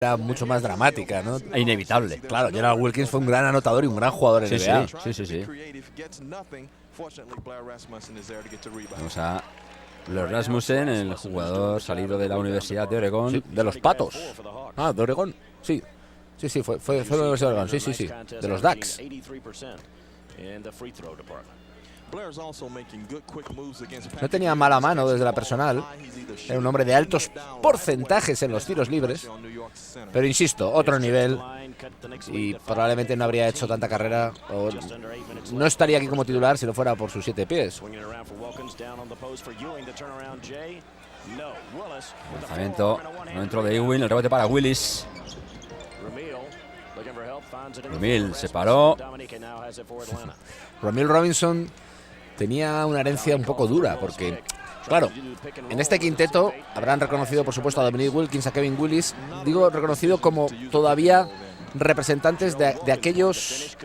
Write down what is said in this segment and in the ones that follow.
era mucho más dramática, ¿no? E inevitable. Claro, Gerald Wilkins fue un gran anotador y un gran jugador en NBA. Sí. Vamos a Blair Rasmussen, el jugador salido de la Universidad de Oregón. Sí, de los Patos. Ah, de Oregón. Sí, fue de la Universidad de Oregón. Sí. De los Ducks. No tenía mala mano desde la personal. Era un hombre de altos porcentajes en los tiros libres. Pero insisto, otro nivel. Y probablemente no habría hecho tanta carrera. O no estaría aquí como titular si no fuera por sus 7 pies. Lanzamiento no entró de Ewing. El rebote para Willis. Rumil se paró. Rumeal Robinson tenía una herencia un poco dura, porque, claro, en este quinteto habrán reconocido, por supuesto, a Dominique Wilkins, a Kevin Willis. Digo reconocido como todavía representantes de aquellos,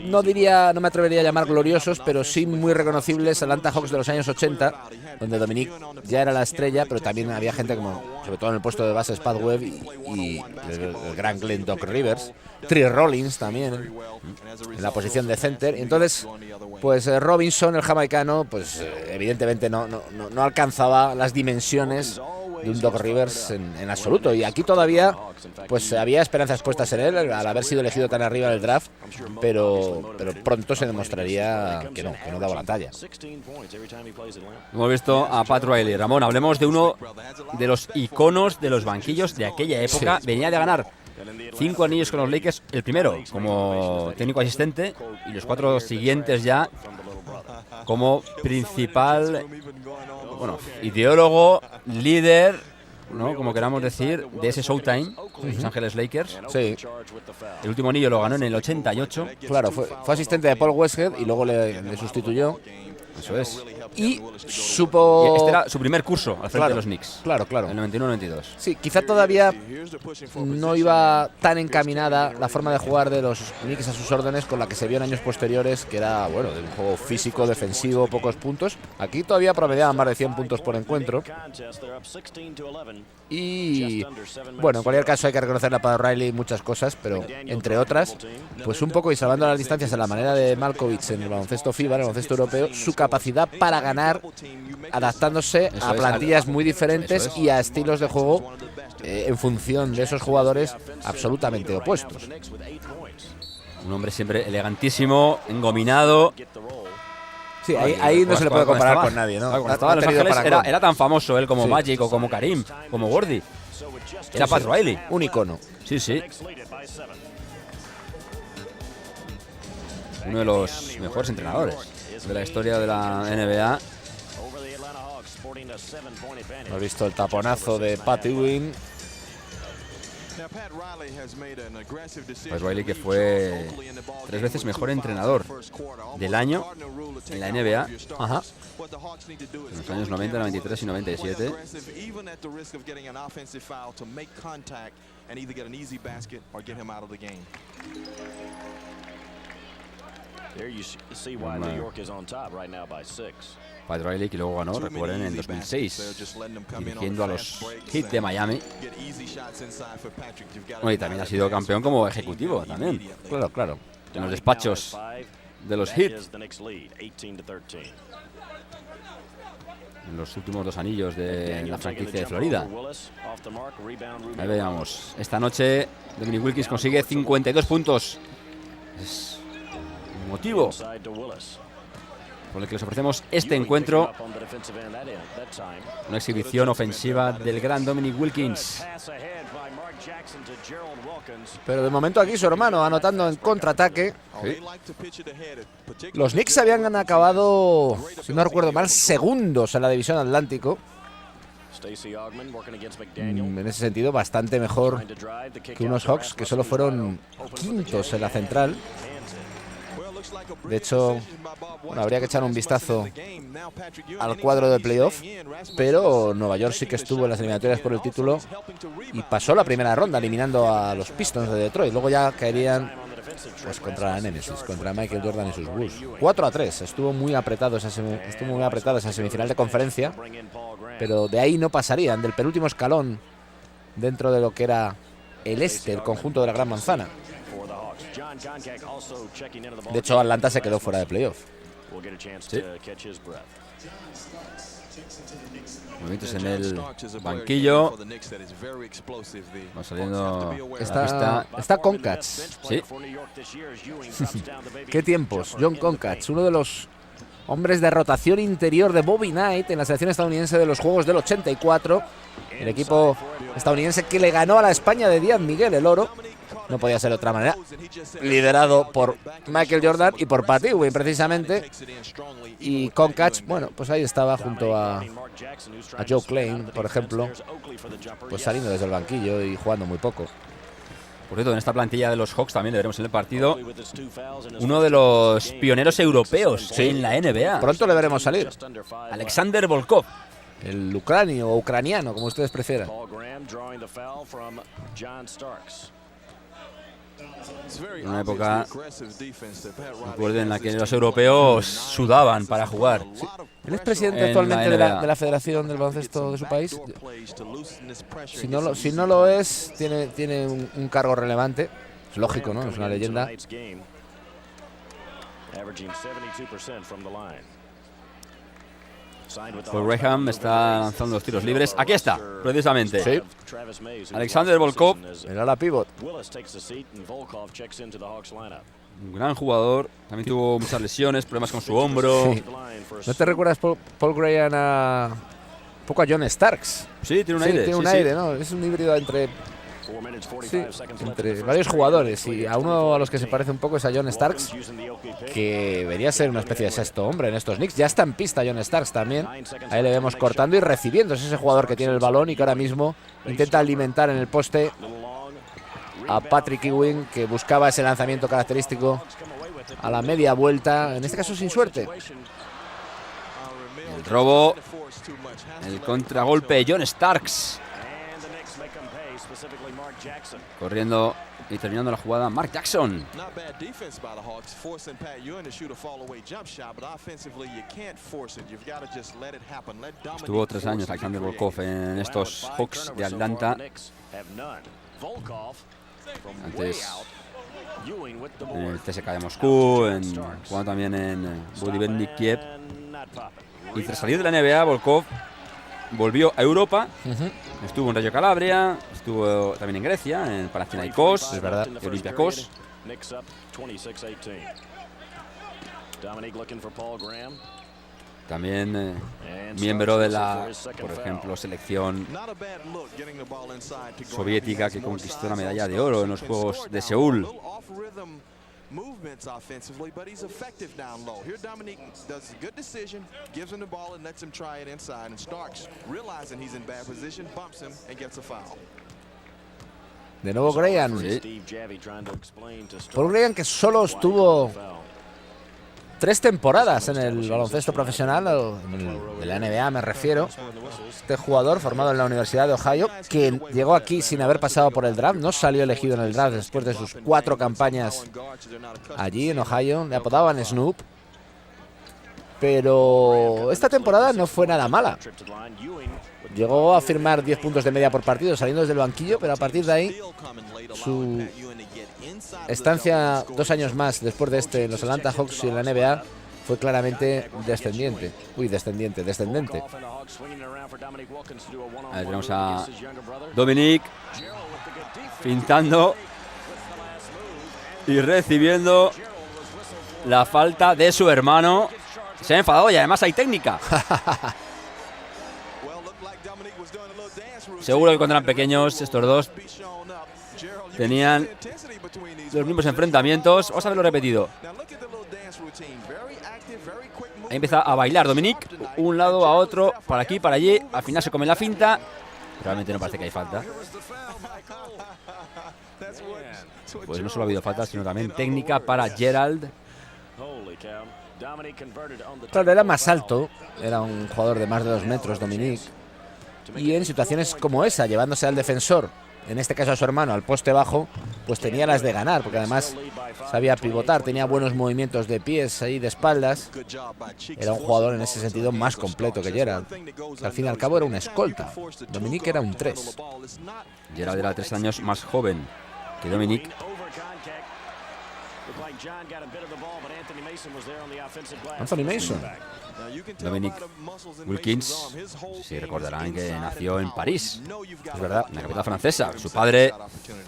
no me atrevería a llamar gloriosos, pero sí muy reconocibles Atlanta Hawks de los años 80, donde Dominique ya era la estrella, pero también había gente como, sobre todo en el puesto de base, Spud Webb y el gran Glenn Doc Rivers, Tree Rollins también en la posición de center. Y entonces, pues Robinson, el jamaicano, pues evidentemente no alcanzaba las dimensiones de un Doc Rivers en absoluto, y aquí todavía pues había esperanzas puestas en él al haber sido elegido tan arriba del draft, pero pronto se demostraría que no daba la talla. Hemos visto a Pat Riley. Ramón, hablemos de uno de los iconos de los banquillos de aquella época. Sí. Venía de ganar 5 anillos con los Lakers, el primero como técnico asistente y los 4 siguientes ya como principal, ideólogo, líder, ¿no?, como queramos decir, de ese Showtime, Los Ángeles Lakers. Sí. El último anillo lo ganó en el 88. Claro, fue asistente de Paul Westhead y luego le sustituyó. Eso es. Y supo... Y este era su primer curso al frente de los Knicks. Claro. El 91-92. Sí, quizá todavía no iba tan encaminada la forma de jugar de los Knicks a sus órdenes con la que se vio en años posteriores, que era, de un juego físico, defensivo, pocos puntos. Aquí todavía promediaban más de 100 puntos por encuentro. Y, en cualquier caso hay que reconocerle a Pat Riley muchas cosas, pero entre otras, pues un poco, y salvando las distancias a la manera de Malkovich en el baloncesto FIBA, en el baloncesto europeo, su capacidad para ganar adaptándose a plantillas muy diferentes y a estilos de juego en función de esos jugadores absolutamente opuestos. Un hombre siempre elegantísimo, engominado. Sí, ahí no se le puede comparar con nadie, ¿no? Cuando estaba en Los Ángeles era tan famoso él como Magic o como Karim, como Gordy. Era Pat Riley. Un icono. Sí. Uno de los mejores entrenadores de la historia de la NBA. Hemos visto el taponazo de Pat Ewing. Pat Riley, que fue 3 veces mejor entrenador del año en la NBA. Ajá. En los años 90, 93 y 97. Pat Riley, que luego ganó, recuerden, en 2006, dirigiendo a los Heat de Miami. Y también ha sido campeón como ejecutivo, también. Claro. En los despachos de los Heat. En los últimos 2 anillos de la franquicia de Florida. Ahí veamos. Esta noche, Dominique Wilkins consigue 52 puntos. Es un motivo por el que les ofrecemos este encuentro. Una exhibición ofensiva del gran Dominique Wilkins. Pero de momento aquí su hermano anotando en contraataque. Sí. Los Knicks habían acabado, si no recuerdo mal, segundos en la división Atlántico. En ese sentido, bastante mejor que unos Hawks que solo fueron quintos en la central. De hecho, habría que echar un vistazo al cuadro de playoff, pero Nueva York sí que estuvo en las eliminatorias por el título y pasó la primera ronda eliminando a los Pistons de Detroit. Luego ya caerían contra la Nemesis, contra Michael Jordan y sus Bulls. 4-3, estuvo muy apretado esa semifinal de conferencia, pero de ahí no pasarían, del penúltimo escalón dentro de lo que era el este, el conjunto de la Gran Manzana. De hecho, Atlanta se quedó fuera de playoff. Sí. Movimientos en el banquillo. Va saliendo. Está Concats. Sí. Qué tiempos. John Concats, uno de los hombres de rotación interior de Bobby Knight en la selección estadounidense de los Juegos del 84. El equipo estadounidense que le ganó a la España de Díaz Miguel el oro. No podía ser de otra manera. Liderado por Michael Jordan y por Pat Ewing, precisamente. Y Concats, bueno, pues ahí estaba junto a Joe Klein, por ejemplo, pues saliendo desde el banquillo y jugando muy poco. Por cierto, en esta plantilla de los Hawks también le veremos en el partido uno de los pioneros europeos en la NBA. Pronto le veremos salir. Alexander Volkov. El ucranio o ucraniano, como ustedes prefieran. En una época, recuerden, en la que los europeos sudaban para jugar. Sí. Él es presidente actualmente de la Federación del Baloncesto de su país. Si no lo es, tiene un cargo relevante. Es lógico, ¿no? Es una leyenda. Paul Graham está lanzando los tiros libres. Aquí está, precisamente. Sí. Alexander Volkov. El ala pivot. Un gran jugador. También tuvo muchas lesiones, problemas con su hombro. Sí. ¿No te recuerdas, Paul Graham, un poco a John Starks? Sí, tiene un aire. Tiene un aire, ¿no? Es un híbrido entre varios jugadores. Y a uno a los que se parece un poco es a John Starks, que debería ser una especie de sexto hombre en estos Knicks. Ya está en pista John Starks también. Ahí le vemos cortando y recibiendo. Es ese jugador que tiene el balón y que ahora mismo intenta alimentar en el poste a Patrick Ewing, que buscaba ese lanzamiento característico a la media vuelta, en este caso sin suerte. El robo, el contragolpe, John Starks. Corriendo y terminando la jugada, Mark Jackson. Estuvo 3 años Alexander Volkov en estos Hawks de Atlanta. Antes en el CSKA de Moscú, jugando también en Budivelnyk Kiev. Y tras salir de la NBA, Volkov volvió a Europa. Estuvo en Reggio Calabria, estuvo también en Grecia, en Panathinaikos, es verdad, y Olympiacos. También miembro de la, por ejemplo, selección soviética que conquistó la medalla de oro en los Juegos de Seúl. De nuevo Graham. Sí. Paul Graham, que solo estuvo 3 temporadas en el baloncesto profesional, de la NBA me refiero. Este jugador formado en la Universidad de Ohio, que llegó aquí sin haber pasado por el draft, no salió elegido en el draft después de sus 4 campañas allí en Ohio. Le apodaban Snoop. Pero esta temporada no fue nada mala. Llegó a firmar 10 puntos de media por partido saliendo desde el banquillo, pero a partir de ahí su estancia 2 años más después de este en los Atlanta Hawks y en la NBA fue claramente descendente. Descendente. Ahí tenemos a Dominic pintando y recibiendo la falta de su hermano. Se ha enfadado y además hay técnica. Seguro que cuando eran pequeños estos dos tenían los mismos enfrentamientos. Vamos a verlo repetido. Ahí empieza a bailar Dominic, un lado a otro, para aquí, para allí. Al final se come la finta. Realmente no parece que hay falta. Pues no solo ha habido falta, sino también técnica para Gerald. Claro, era más alto, era un jugador de más de 2 metros, Dominic. Y en situaciones como esa, llevándose al defensor, en este caso a su hermano, al poste bajo, pues tenía las de ganar, porque además sabía pivotar, tenía buenos movimientos de pies ahí, de espaldas. Era un jugador en ese sentido más completo que Gerald, que al fin y al cabo era un escolta. Dominique era un 3. Gerald era 3 años más joven que Dominique. Anthony Mason. Dominique Wilkins, si recordarán que nació en París, Es verdad. en la capital francesa. Su padre,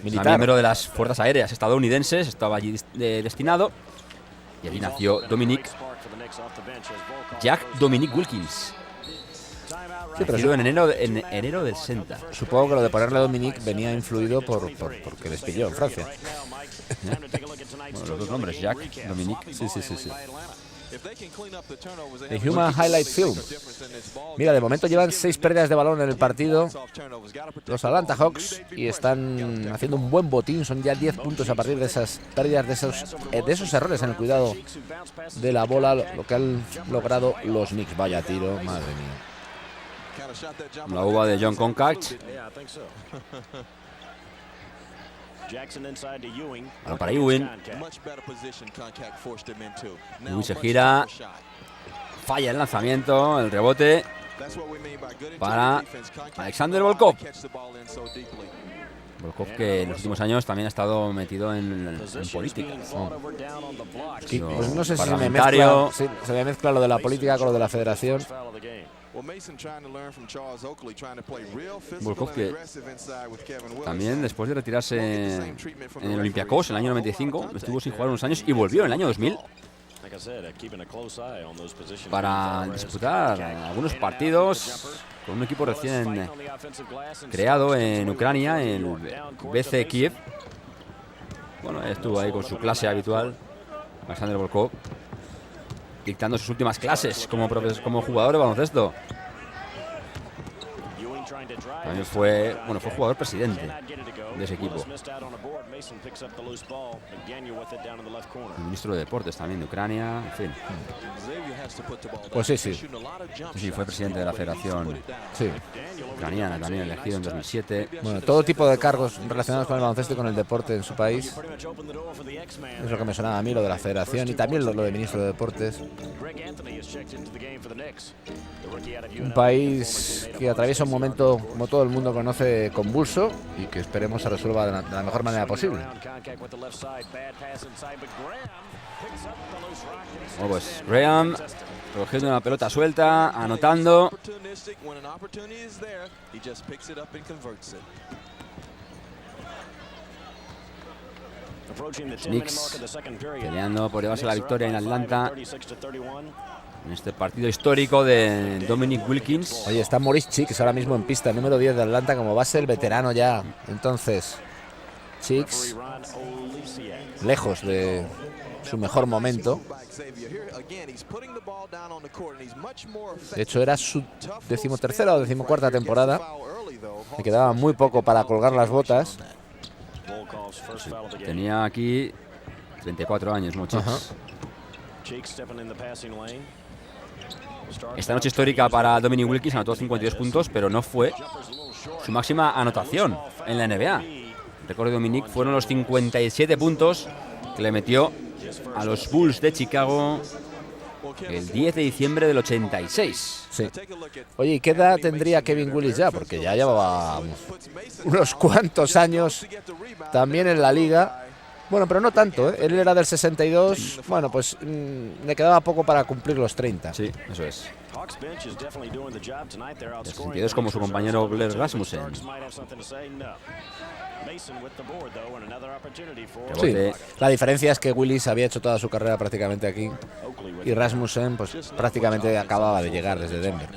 Militar. miembro de las fuerzas aéreas estadounidenses, estaba allí destinado. Y allí nació Dominique Jack Dominique Wilkins. Sí, pero Nacido en enero del 60. supongo que lo de ponerle a Dominique venía influido porque les pilló en Francia. Bueno, los dos nombres, Jack, Dominique. Sí. The Human Highlight Film. Mira, de momento llevan 6 pérdidas de balón en el partido los Atlanta Hawks y están haciendo un buen botín. Son ya 10 puntos a partir de esas pérdidas, de esos errores en el cuidado de la bola, lo que han logrado los Knicks. Vaya tiro, madre mía. La uva de John Concact. Ahora para Ewing. Ewing se gira. Falla el lanzamiento, el rebote para Alexander Volkov. Volkov, que en los últimos años también ha estado metido en política. Pues no sé si Parlamentario. se me mezcla lo de la política con lo de la federación. Volkov, que también después de retirarse en el Olympiacos en el año 95, estuvo sin jugar unos años y volvió en el año 2000 para disputar algunos partidos con un equipo recién creado en Ucrania, el BC Kiev. Bueno, estuvo ahí con su clase habitual, Alexander Volkov, dictando sus últimas clases como jugador de baloncesto. También fue jugador presidente de ese equipo. El ministro de Deportes también de Ucrania, en fin. Pues sí. Sí, fue presidente de la Federación Sí. Ucraniana, también elegido en 2007. Bueno, todo tipo de cargos relacionados con el baloncesto y con el deporte en su país. Es lo que me sonaba a mí, lo de la federación y también lo de ministro de Deportes. Un país que atraviesa un momento, como todo el mundo conoce, convulso y que esperemos se resuelva de la mejor manera posible. Bueno, pues Graham cogiendo una pelota suelta, anotando. Knicks peleando por llevarse la victoria en Atlanta en este partido histórico de Dominique Wilkins. Oye, está Maurice Cheeks ahora mismo en pista, el número 10 de Atlanta, como base, el veterano ya. Entonces, Cheeks, lejos de su mejor momento. De hecho, era su 13ª o 14ª temporada. Le quedaba muy poco para colgar las botas. Tenía aquí 34 años, muchachos. Esta noche histórica para Dominique Wilkins, anotó 52 puntos, pero no fue su máxima anotación en la NBA. El récord de Dominique fueron los 57 puntos que le metió a los Bulls de Chicago el 10 de diciembre del 86. Sí. Oye, ¿y qué edad tendría Kevin Willis ya? Porque ya llevaba unos cuantos años también en la liga. Bueno, pero no tanto, ¿eh? Él era del 62. Bueno, pues le quedaba poco para cumplir los 30. Sí, eso es. De 62 como su compañero Blair Rasmussen. Sí, la diferencia es que Willis había hecho toda su carrera prácticamente aquí y Rasmussen pues prácticamente acababa de llegar desde Denver.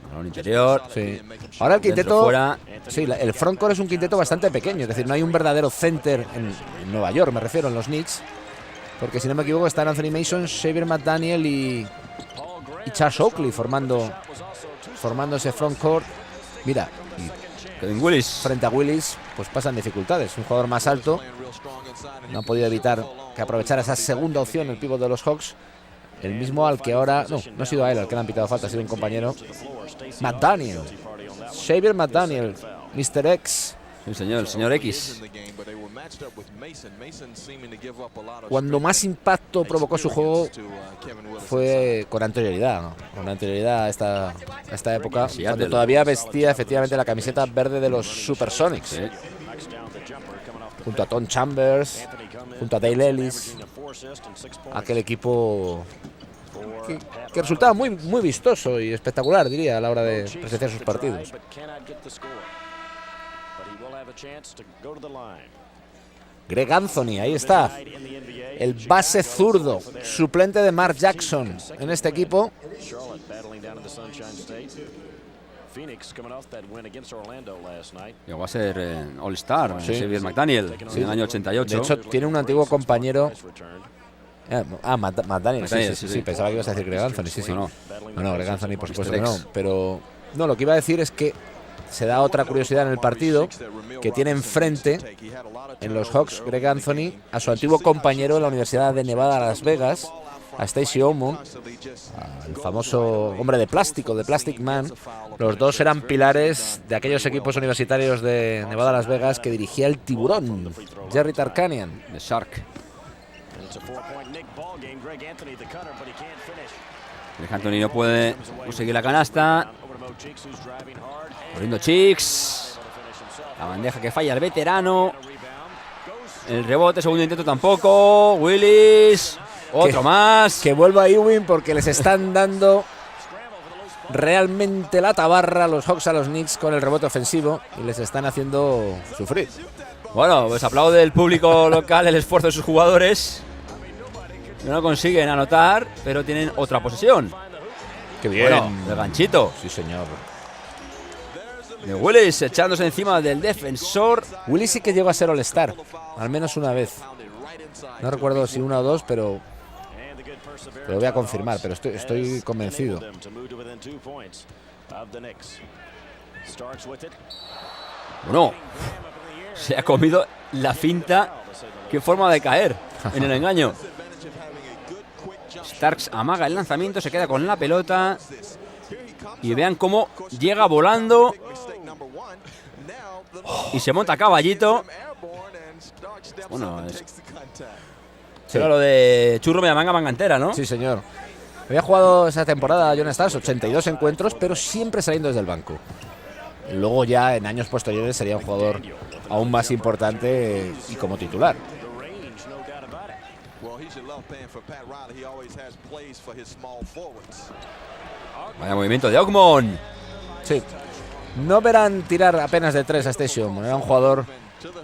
Balón interior. Sí. Ahora el quinteto, fuera. sí, el frontcourt es un quinteto bastante pequeño, es decir, no hay un verdadero center en Nueva York, me refiero, en los Knicks, porque si no me equivoco están Anthony Mason, Xavier McDaniel y Charles Oakley formando ese frontcourt. Mira, Kevin Willis frente a Willis pues pasan dificultades, un jugador más alto, no ha podido evitar que aprovechara esa segunda opción el pívot de los Hawks, el mismo al que ahora, no ha sido a él al que le han pitado falta, ha sido un compañero, McDaniel, Xavier McDaniel, Mr. X, Sí, señor, el señor X. Cuando más impacto provocó su juego fue con anterioridad, ¿no? Con anterioridad a esta época, cuando todavía vestía efectivamente la camiseta verde de los Supersonics. Sí. Junto a Tom Chambers, junto a Dale Ellis, aquel equipo que resultaba muy vistoso y espectacular, diría, a la hora de presenciar sus partidos. Greg Anthony, ahí está, el base zurdo, suplente de Mark Jackson en este equipo. Llegó a ser All-Star, Sí. Xavier McDaniel, en el año 88. De hecho, tiene un antiguo compañero. McDaniel, sí, pensaba que ibas a decir Greg Anthony, sí. No. No, Greg Anthony, por supuesto que no. Pero no, lo que iba a decir es que se da otra curiosidad en el partido, que tiene enfrente en los Hawks Greg Anthony a su antiguo compañero de la Universidad de Nevada, Las Vegas, a Stacey Ormond, el famoso hombre de plástico, de Plastic Man. Los dos eran pilares de aquellos equipos universitarios de Nevada, Las Vegas que dirigía el Tiburón, Jerry Tarkanian. The Shark. Greg Anthony no puede conseguir la canasta. Corriendo Chicks. La bandeja que falla el veterano. El rebote, segundo intento tampoco. Willis. Otro más. Que vuelva Ewing porque les están dando realmente la tabarra los Hawks a los Knicks con el rebote ofensivo y les están haciendo sufrir. Bueno, pues aplaude el público local el esfuerzo de sus jugadores. No consiguen anotar, pero tienen otra posesión. Qué bien. Bueno, el ganchito. Sí, señor. De Willis echándose encima del defensor. Willis sí que llegó a ser All-Star, al menos una vez. No recuerdo si una o dos, pero lo voy a confirmar, pero estoy convencido. Bueno, se ha comido la finta. Qué forma de caer en el engaño. Starks amaga el lanzamiento, se queda con la pelota. Y vean cómo llega volando. Y se monta a caballito. Bueno, será lo de churro media manga entera, ¿no? Sí, señor. Había jugado esa temporada John Starks 82 encuentros, pero siempre saliendo desde el banco. Luego ya en años posteriores sería un jugador aún más importante y como titular. Vaya movimiento de Ogmon. Sí. No verán tirar apenas de tres a Station. Era un jugador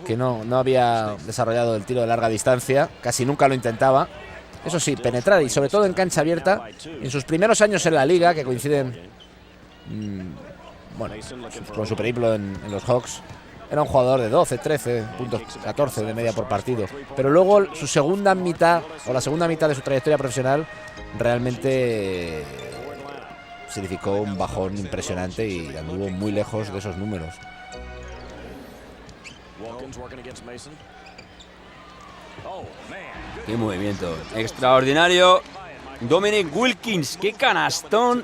que no había desarrollado el tiro de larga distancia, casi nunca lo intentaba. Eso sí, penetrar y sobre todo en cancha abierta. En sus primeros años en la liga, que coinciden con su periplo en los Hawks, era un jugador de 12, 13 puntos, 14 de media por partido. Pero luego su segunda mitad, o la segunda mitad de su trayectoria profesional, realmente significó un bajón impresionante y anduvo muy lejos de esos números. Qué movimiento extraordinario. Dominic Wilkins, qué canastón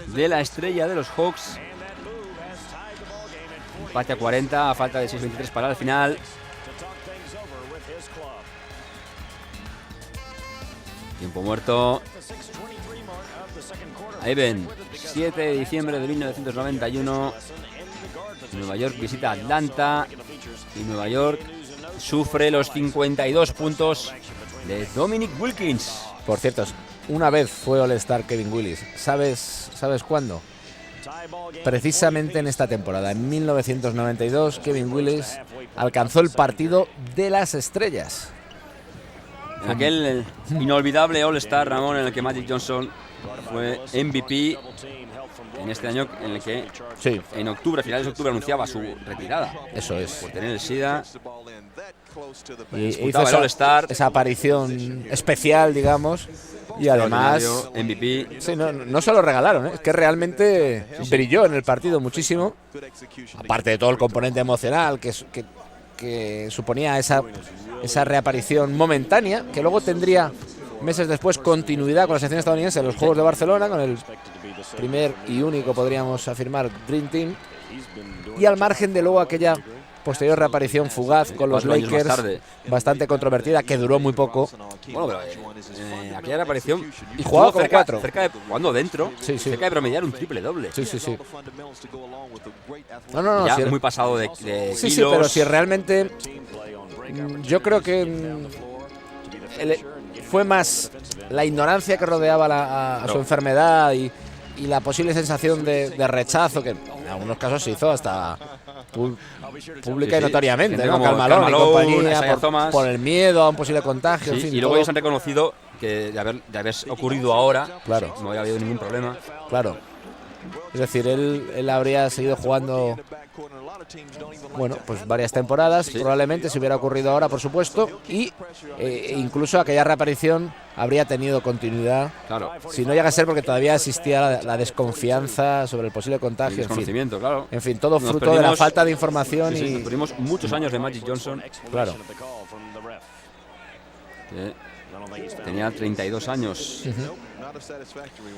de la estrella de los Hawks. Empate a 40, a falta de 6:23 para el final. Tiempo muerto. Ahí ven, 7 de diciembre de 1991. Nueva York visita Atlanta y Nueva York sufre los 52 puntos de Dominic Wilkins. Por cierto, una vez fue All-Star Kevin Willis. ¿Sabes cuándo? Precisamente en esta temporada, en 1992, Kevin Willis alcanzó el partido de las estrellas. Aquel inolvidable All-Star, Ramón, en el que Magic Johnson fue MVP en este año, en el que sí, en octubre, finales de octubre, anunciaba su retirada. Eso es. Por tener el SIDA. Y hizo esa aparición especial, digamos. Y además, MVP. Sí, no se lo regalaron, ¿eh? Es que realmente brilló en el partido muchísimo. Aparte de todo el componente emocional que suponía esa reaparición momentánea, que luego tendría Meses después, continuidad con la selección estadounidense en los Juegos de Barcelona, con el primer y único, podríamos afirmar, Dream Team. Y al margen de luego aquella posterior reaparición fugaz con los Lakers, bastante controvertida, que duró muy poco. Bueno, pero aquella reaparición y jugaba con 4. Cerca de, jugando dentro, sí. cerca de promediar un triple doble. Sí. No. Ya si muy pasado de sí, kilos. sí, pero si realmente yo creo que fue más la ignorancia que rodeaba a su enfermedad y la posible sensación de rechazo, que en algunos casos se hizo hasta pública y notoriamente, ¿no? Carmelo y compañía, por el miedo a un posible contagio. En fin, y luego ellos han reconocido que de haber ocurrido ahora, claro, no había habido ningún problema. Claro. Es decir, él habría seguido jugando, bueno, pues varias temporadas, probablemente, si hubiera ocurrido ahora, por supuesto, y incluso aquella reaparición habría tenido continuidad. Claro. Si no llega a ser porque todavía existía la desconfianza sobre el posible contagio. El desconocimiento, claro. En fin, todo fruto de la falta de información. Sí, nos perdimos muchos años de Magic Johnson. Claro. Tenía 32 años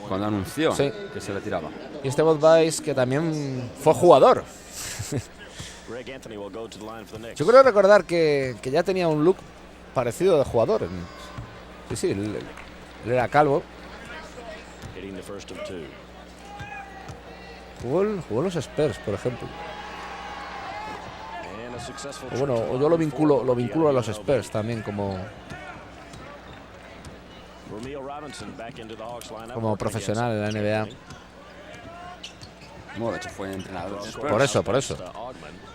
cuando anunció que se retiraba. Y este Bob Vice, que también fue jugador. Yo creo recordar que ya tenía un look parecido de jugador. Sí, él era calvo. Jugó en los Spurs, por ejemplo. O bueno, yo lo vinculo a los Spurs también como profesional en la NBA. Bueno, de hecho fue entrenador. Por eso.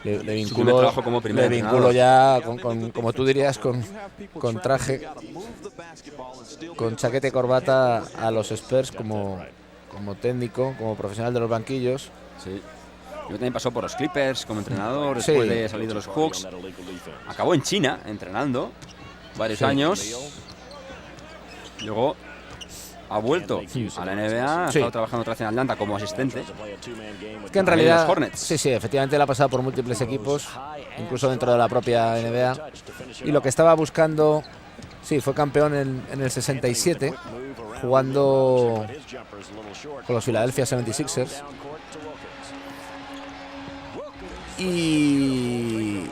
Le vinculo ya con como tú dirías, con traje, con chaqueta y corbata a los Spurs como técnico, como profesional de los banquillos. Sí. Yo también pasó por los Clippers como entrenador, después de salir de los Hawks. Acabó en China entrenando varios años. Luego ha vuelto a la NBA, ha estado trabajando otra vez en Atlanta como asistente. Es que en realidad, los Hornets. Sí, efectivamente él ha pasado por múltiples equipos, incluso dentro de la propia NBA. Y lo que estaba buscando, fue campeón en el 67, jugando con los Philadelphia 76ers. Y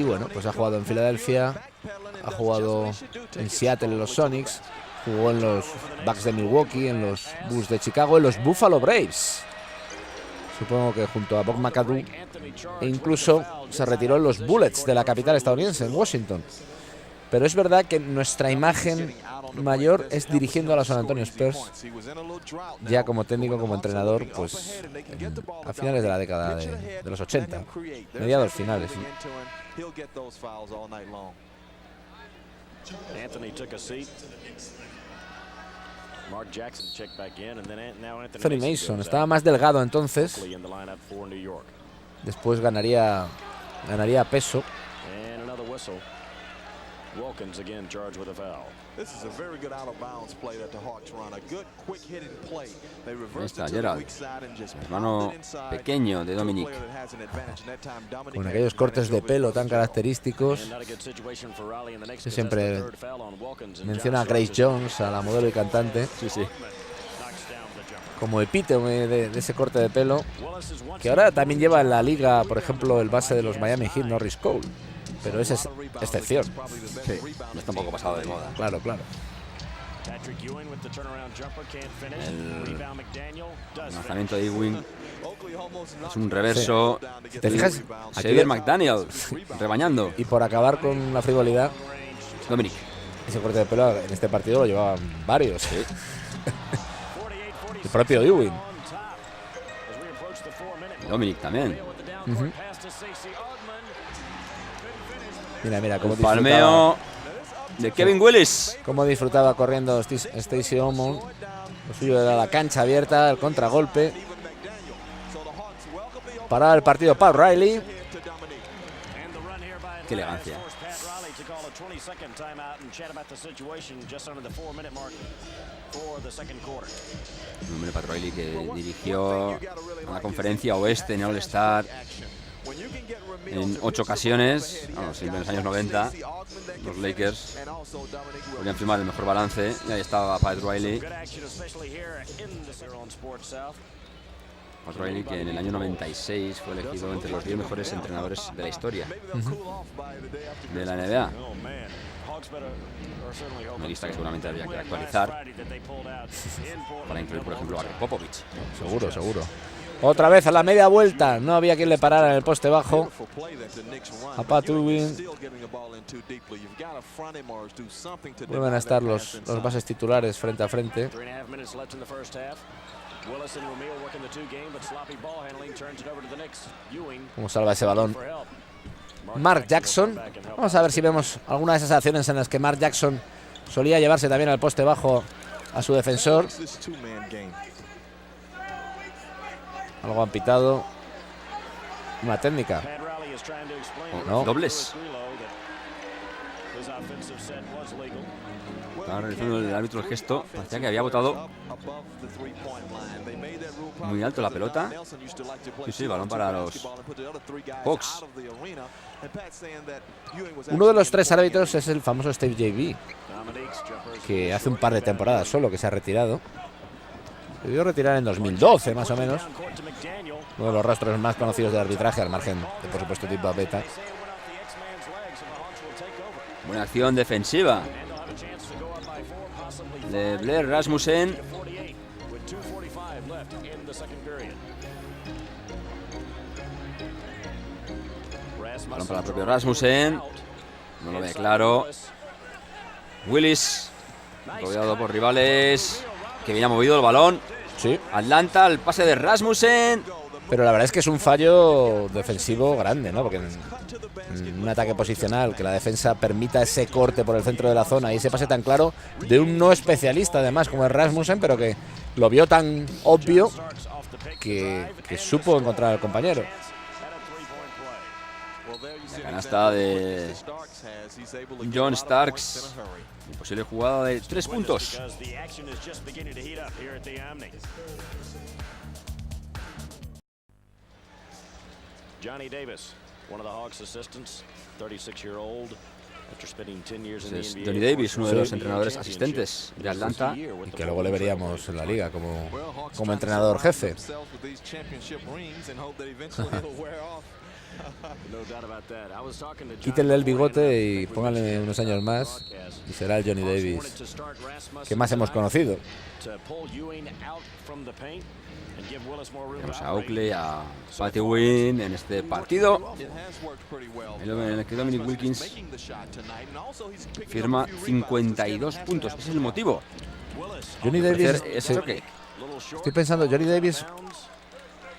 bueno, pues ha jugado en Filadelfia, ha jugado en Seattle en los Sonics, jugó en los Bucks de Milwaukee, en los Bulls de Chicago, en los Buffalo Braves. Supongo que junto a Bob McAdoo, e incluso se retiró en los Bullets de la capital estadounidense, en Washington. Pero es verdad que nuestra imagen mayor es dirigiendo a los San Antonio Spurs, ya como técnico, como entrenador, pues a finales de la década de los 80, mediados finales. Anthony Mason estaba más delgado entonces, después ganaría peso. Wilkins again charged with a foul. This is a very good out of bounds play that the Hawks run. A good quick hitting play. They reversed it to the weak side and just hermano pequeño de Dominic. Con aquellos cortes de pelo tan característicos. Se siempre menciona a Grace Jones, a la modelo y cantante. Sí. Como epítome de ese corte de pelo. Que ahora también lleva en la liga, por ejemplo, el base de los Miami Heat, Norris Cole. Pero esa es excepción. Sí, no está un poco pasado de moda. Claro. El lanzamiento de Ewing es un reverso. ¿Te fijas? Xavier McDaniel rebañando. Y por acabar con la frivolidad, Dominic. Ese corte de pelo en este partido lo llevaban varios. El propio Ewing. Dominic también. Mira cómo palmeo de Kevin Willis. Cómo disfrutaba corriendo Stacey Ormond. Lo suyo era la cancha abierta, el contragolpe. Paraba el partido Pat Riley. Qué elegancia. Un hombre Pat Riley que dirigió a la conferencia oeste en All-Star. en 8 ocasiones, siempre en los años 90, los Lakers podían firmar el mejor balance. Y ahí estaba Pat Riley. Pat Riley, que en el año 96 fue elegido entre los 10 mejores entrenadores de la historia de la NBA. Una lista que seguramente había que actualizar para incluir, por ejemplo, a Popovich. Seguro. Otra vez a la media vuelta. No había quien le parara en el poste bajo a Pat Ewing. Vuelven a estar los bases titulares frente a frente. ¿Cómo salva ese balón Mark Jackson? Vamos a ver si vemos alguna de esas acciones en las que Mark Jackson solía llevarse también al poste bajo a su defensor. Algo han pitado. Una técnica. No. Dobles. Estaba realizando el árbitro el gesto. Parecía que había botado muy alto la pelota. Sí, balón para los Hawks. Uno de los 3 árbitros es el famoso Steve J.B., que hace un par de temporadas solo que se ha retirado. Se debió retirar en 2012, más o menos. Uno de los rostros más conocidos de arbitraje, al margen de, por supuesto, Tip Beta. Buena acción defensiva de Blair Rasmussen. Balón para el propio Rasmussen. No lo ve claro. Willis, rodeado por rivales. Que bien ha movido el balón. Sí. Atlanta, el pase de Rasmussen. Pero la verdad es que es un fallo defensivo grande, ¿no? Porque en un ataque posicional, que la defensa permita ese corte por el centro de la zona y ese pase tan claro de un no especialista, además, como es Rasmussen, pero que lo vio tan obvio que supo encontrar al compañero. La canasta de John Starks. Imposible jugada de 3 puntos. Johnny Davis, one of the Hawks assistants, 36-year-old. Es Johnny Davis, uno de los entrenadores asistentes de Atlanta. Y que luego le veríamos en la liga como entrenador jefe. Quítenle el bigote y pónganle unos años más y será el Johnny Davis que más hemos conocido. Tenemos a Oakley, a Pat Ewing en este partido, en el que Dominic Wilkins firma 52 puntos. Ese es el motivo. Johnny Davis, estoy pensando, Johnny Davis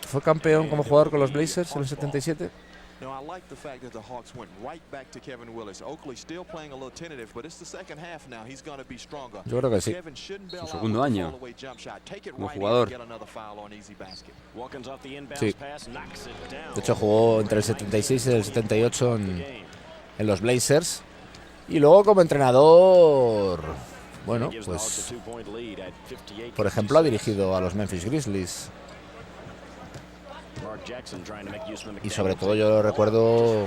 fue campeón como jugador con los Blazers en el 77. Yo creo que sí. Su segundo año como jugador. Sí. De hecho, jugó entre el 76 y el 78 en los Blazers. Y luego como entrenador, bueno, pues por ejemplo ha dirigido a los Memphis Grizzlies. Y sobre todo yo recuerdo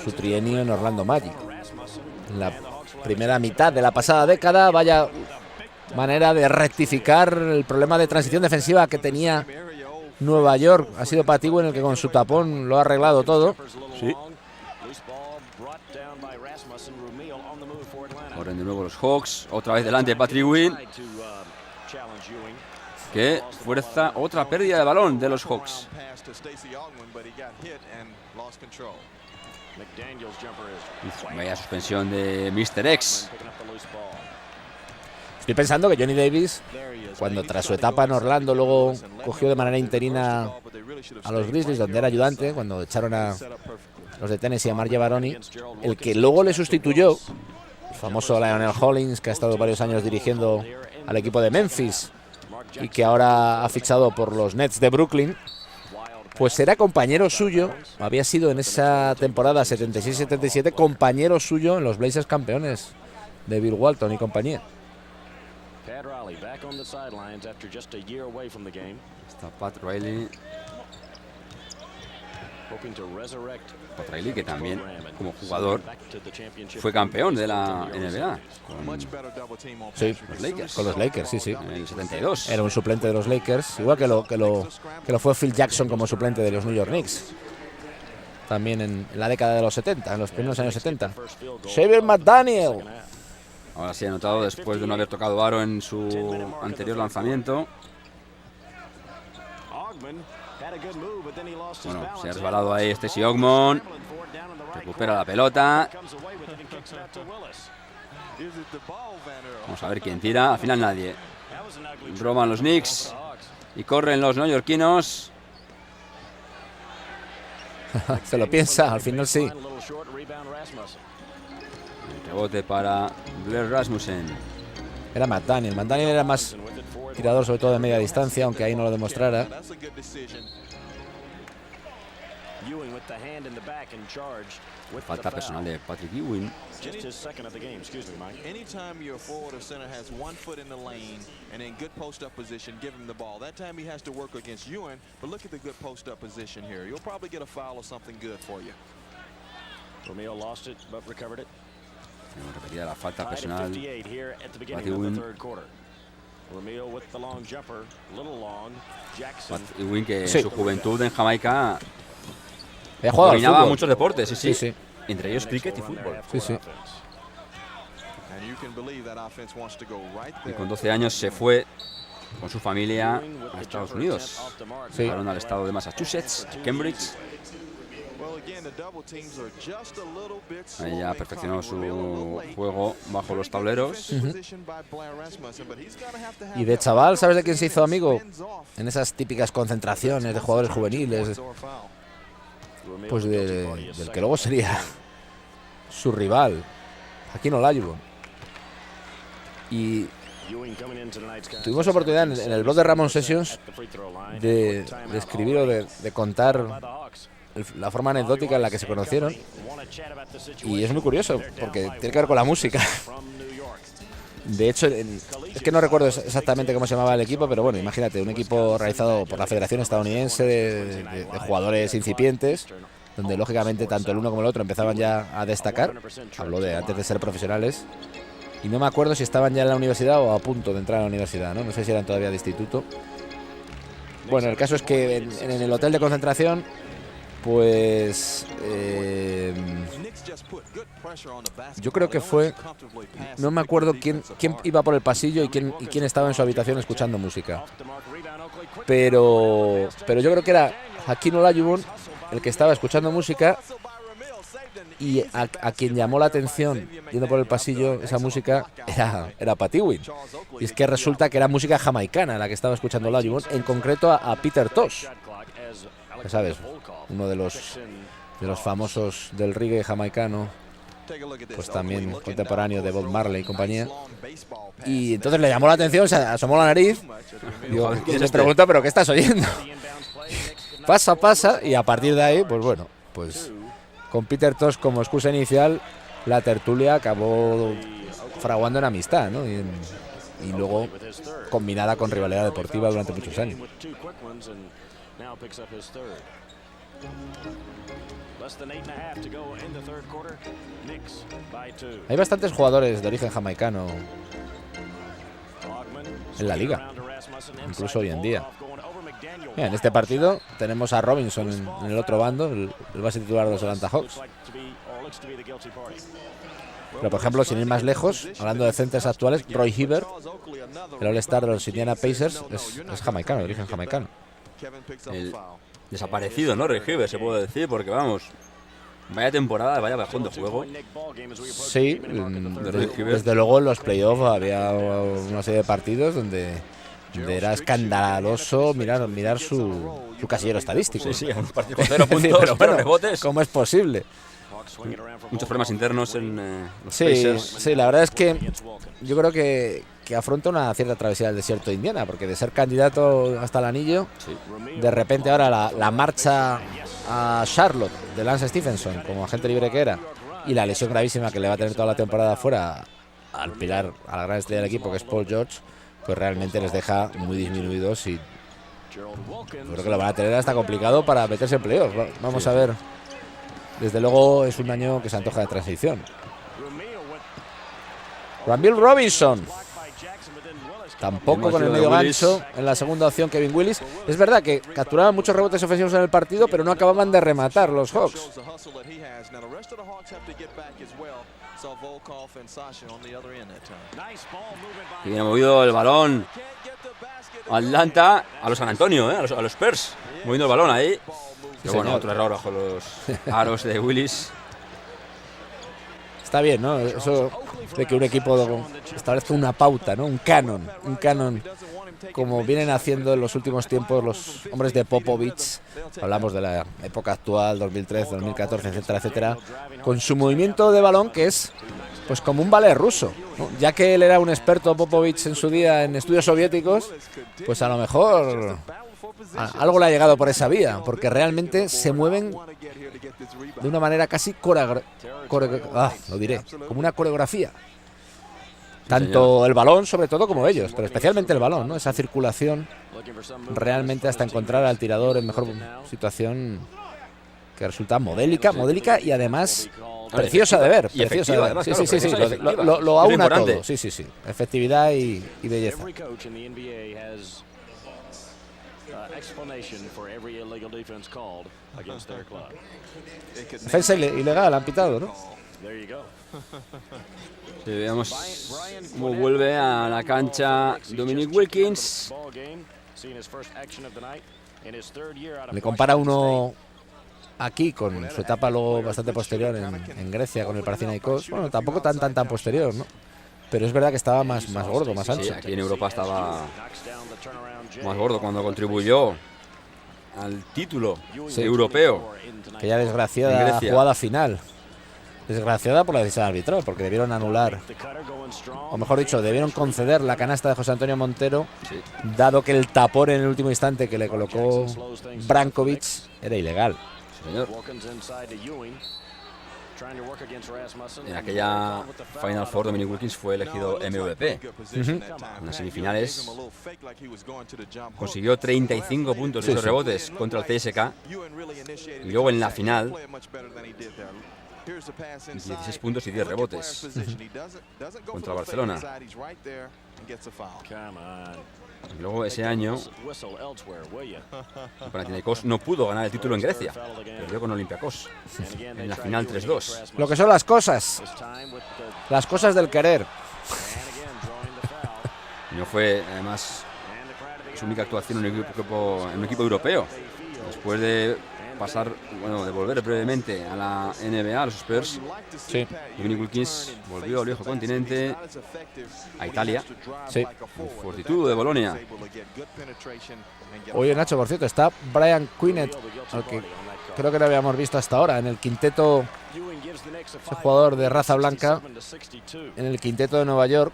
su trienio en Orlando Magic. En la primera mitad de la pasada década, vaya manera de rectificar el problema de transición defensiva que tenía Nueva York. Ha sido Pat Ewing el que con su tapón lo ha arreglado todo. Sí. Corren de nuevo los Hawks. Otra vez delante Pat Ewing, que fuerza otra pérdida de balón de los Hawks. Vaya suspensión de Mr. X. Estoy pensando que Johnny Davis, cuando tras su etapa en Orlando luego cogió de manera interina a los Grizzlies, donde era ayudante, cuando echaron a los de Tennessee a Margie Baroni, el que luego le sustituyó, el famoso Lionel Hollins, que ha estado varios años dirigiendo al equipo de Memphis y que ahora ha fichado por los Nets de Brooklyn, pues era compañero suyo, había sido en esa temporada 76-77 compañero suyo en los Blazers campeones de Bill Walton y compañía. Está Pat Riley. Pat Riley, que también como jugador fue campeón de la NBA Sí, con los Lakers. con los Lakers, sí, sí. En el 72. Era un suplente de los Lakers, igual que lo fue Phil Jackson como suplente de los New York Knicks. También en la década de los 70, en los primeros años 70. Xavier McDaniel. Ahora sí ha anotado después de no haber tocado aro en su anterior lanzamiento. Bueno, se ha resbalado ahí Stacey Ogmon. Recupera la pelota. Vamos a ver quién tira. Al final nadie. Roban los Knicks. Y corren los neoyorquinos. Se lo piensa, al final sí. El rebote para Blair Rasmussen. Era McDaniel. McDaniel era más tirador, sobre todo de media distancia, aunque ahí no lo demostrara. Falta personal de Patrick Ewing. Anytime your forward or center has 1 foot in the lane and in good post-up position, give him the ball. That time he has to work against Ewing, but look at the good post-up position here. You'll probably get a foul or something good for you. Romeo lost it, but recovered it. Repetida la falta Tied at personal. 58 here at the beginning Pat of the Ewing. third quarter. Romeo with the long jumper, little long. Jackson. Pat Ewing, que Sí. en su juventud en Jamaica He jugado al dominaba fútbol. muchos deportes, sí, sí. Sí, sí. Entre ellos cricket y fútbol. Sí, sí. And you can believe that offense wants to go right Y there. con 12 años se fue con su familia a Estados Unidos. Sí. Fueron al estado de Massachusetts, a Cambridge. Well, again, the double teams are just a little bit slow Ahí ya in perfeccionó coming. Romeo a little su late. juego bajo los Very good tableros. defensive position by Blair Rasmussen, but he's gonna have to have Y de that chaval, ball ¿sabes de quién se hizo amigo? spins off. En esas típicas concentraciones de jugadores juveniles, Or foul. pues del que luego sería su rival, Hakeem Olajuwon. Y tuvimos oportunidad en el blog de Ramon Sessions de escribir o de contar la forma anecdótica en la que se conocieron. Y es muy curioso, porque tiene que ver con la música. De hecho, es que no recuerdo exactamente cómo se llamaba el equipo, pero bueno, imagínate, un equipo realizado por la Federación Estadounidense de jugadores incipientes, donde lógicamente tanto el uno como el otro empezaban ya a destacar. Hablo de antes de ser profesionales. Y no me acuerdo si estaban ya en la universidad o a punto de entrar a la universidad, ¿no? No sé si eran todavía de instituto. Bueno, el caso es que en el hotel de concentración, pues yo creo que fue, no me acuerdo quién iba por el pasillo y quién estaba en su habitación escuchando música. Pero yo creo que era Hakeem Olajuwon el que estaba escuchando música, y a quien llamó la atención yendo por el pasillo esa música era Pat Ewing. Y es que resulta que era música jamaicana la que estaba escuchando Olajuwon, en concreto a Peter Tosh, ya sabes, uno de los famosos del reggae jamaicano, pues también contemporáneo de Bob Marley y compañía. Y entonces le llamó la atención, se asomó la nariz, digo, ¿Quién es le este? pregunta, ¿pero qué estás oyendo? Pasa, y a partir de ahí, pues bueno, pues con Peter Tosh como excusa inicial, la tertulia acabó fraguando en amistad, ¿no? Y luego combinada con rivalidad deportiva durante muchos años. Hay bastantes jugadores de origen jamaicano en la liga, incluso hoy en día. Mira, en este partido tenemos a Robinson en el otro bando, el base titular de los Atlanta Hawks. Pero por ejemplo, sin ir más lejos, hablando de centers actuales, Roy Hibbert, el All-Star de los Indiana Pacers, es jamaicano, de origen jamaicano. El desaparecido, ¿no? Roy Hibbert, se puede decir, porque vamos, vaya temporada, vaya bajón de juego. Sí, desde luego en los playoffs había una serie de partidos donde era escandaloso mirar su casillero estadístico. Sí, un partido con 0 puntos, pero pero rebotes. ¿cómo es posible? Muchos problemas internos en los Sí, Pacers. sí, la verdad es que yo creo que afronta una cierta travesía del desierto de Indiana, porque de ser candidato hasta el anillo, Sí. de repente ahora la marcha a Charlotte de Lance Stephenson como agente libre que era, y la lesión gravísima que le va a tener toda la temporada fuera al pilar, a la gran estrella del equipo que es Paul George, pues realmente les deja muy disminuidos y Creo que lo van a tener hasta complicado para meterse en playoffs. Vamos a ver. Desde luego es un año que se antoja de transición. Ramil Robinson. Tampoco con el medio gancho en la segunda opción Kevin Willis. Es verdad que capturaban muchos rebotes ofensivos en el partido, pero no acababan de rematar los Hawks. Y bien movido el balón Atlanta a los San Antonio, a los Spurs. Moviendo el balón ahí. Pero bueno, otro error bajo los aros de Willis. Está bien, ¿no? Eso de que un equipo establezca una pauta, ¿no? Un canon, como vienen haciendo en los últimos tiempos los hombres de Popovich. Hablamos de la época actual, 2013, 2014, etcétera, etcétera, con su movimiento de balón que es pues como un ballet ruso, ¿no? Ya que él era un experto, Popovich, en su día en estudios soviéticos, pues a lo mejor algo le ha llegado por esa vía, porque realmente se mueven de una manera casi lo diré, como una coreografía. Tanto el balón, sobre todo, como ellos, pero especialmente el balón, ¿no? Esa circulación realmente hasta encontrar al tirador en mejor situación, que resulta modélica y además preciosa de ver. Preciosa de ver. Además, sí. Claro, lo aúna importante. todo. Sí. Efectividad y belleza. Defensa ilegal, han pitado, ¿no? Sí, veamos cómo vuelve a la cancha Dominic Wilkins. Le compara uno aquí con su etapa luego bastante posterior en Grecia con el Panathinaikos. Bueno, tampoco tan posterior, ¿no? Pero es verdad que estaba más gordo, más ancho. Sí, aquí en Europa estaba más gordo cuando contribuyó al título europeo. Aquella desgraciada jugada final. Desgraciada por la decisión arbitral, porque debieron anular, o mejor dicho, debieron conceder la canasta de José Antonio Montero, dado que el tapón en el último instante que le colocó Brankovic era ilegal. Señor. En aquella Final Four, Dominic Wilkins fue elegido MVP. En las semifinales consiguió 35 puntos y 8 rebotes contra el CSK. Y luego en la final, 16 puntos y 10 rebotes contra Barcelona. Y luego ese año, el Panathinaikos no pudo ganar el título en Grecia. Perdió con Olympiacos en la final 3-2. Lo que son las cosas del querer. Y no fue, además, su única actuación en un equipo europeo. Después de pasar, de volver brevemente a la NBA, a los Spurs, Dominic Wilkins volvió al viejo continente, a Italia, el Fortitudo de Bolonia. Oye, Nacho, por cierto, está Brian Quinnett, al que creo que no habíamos visto hasta ahora, en el quinteto, ese jugador de raza blanca, en el quinteto de Nueva York.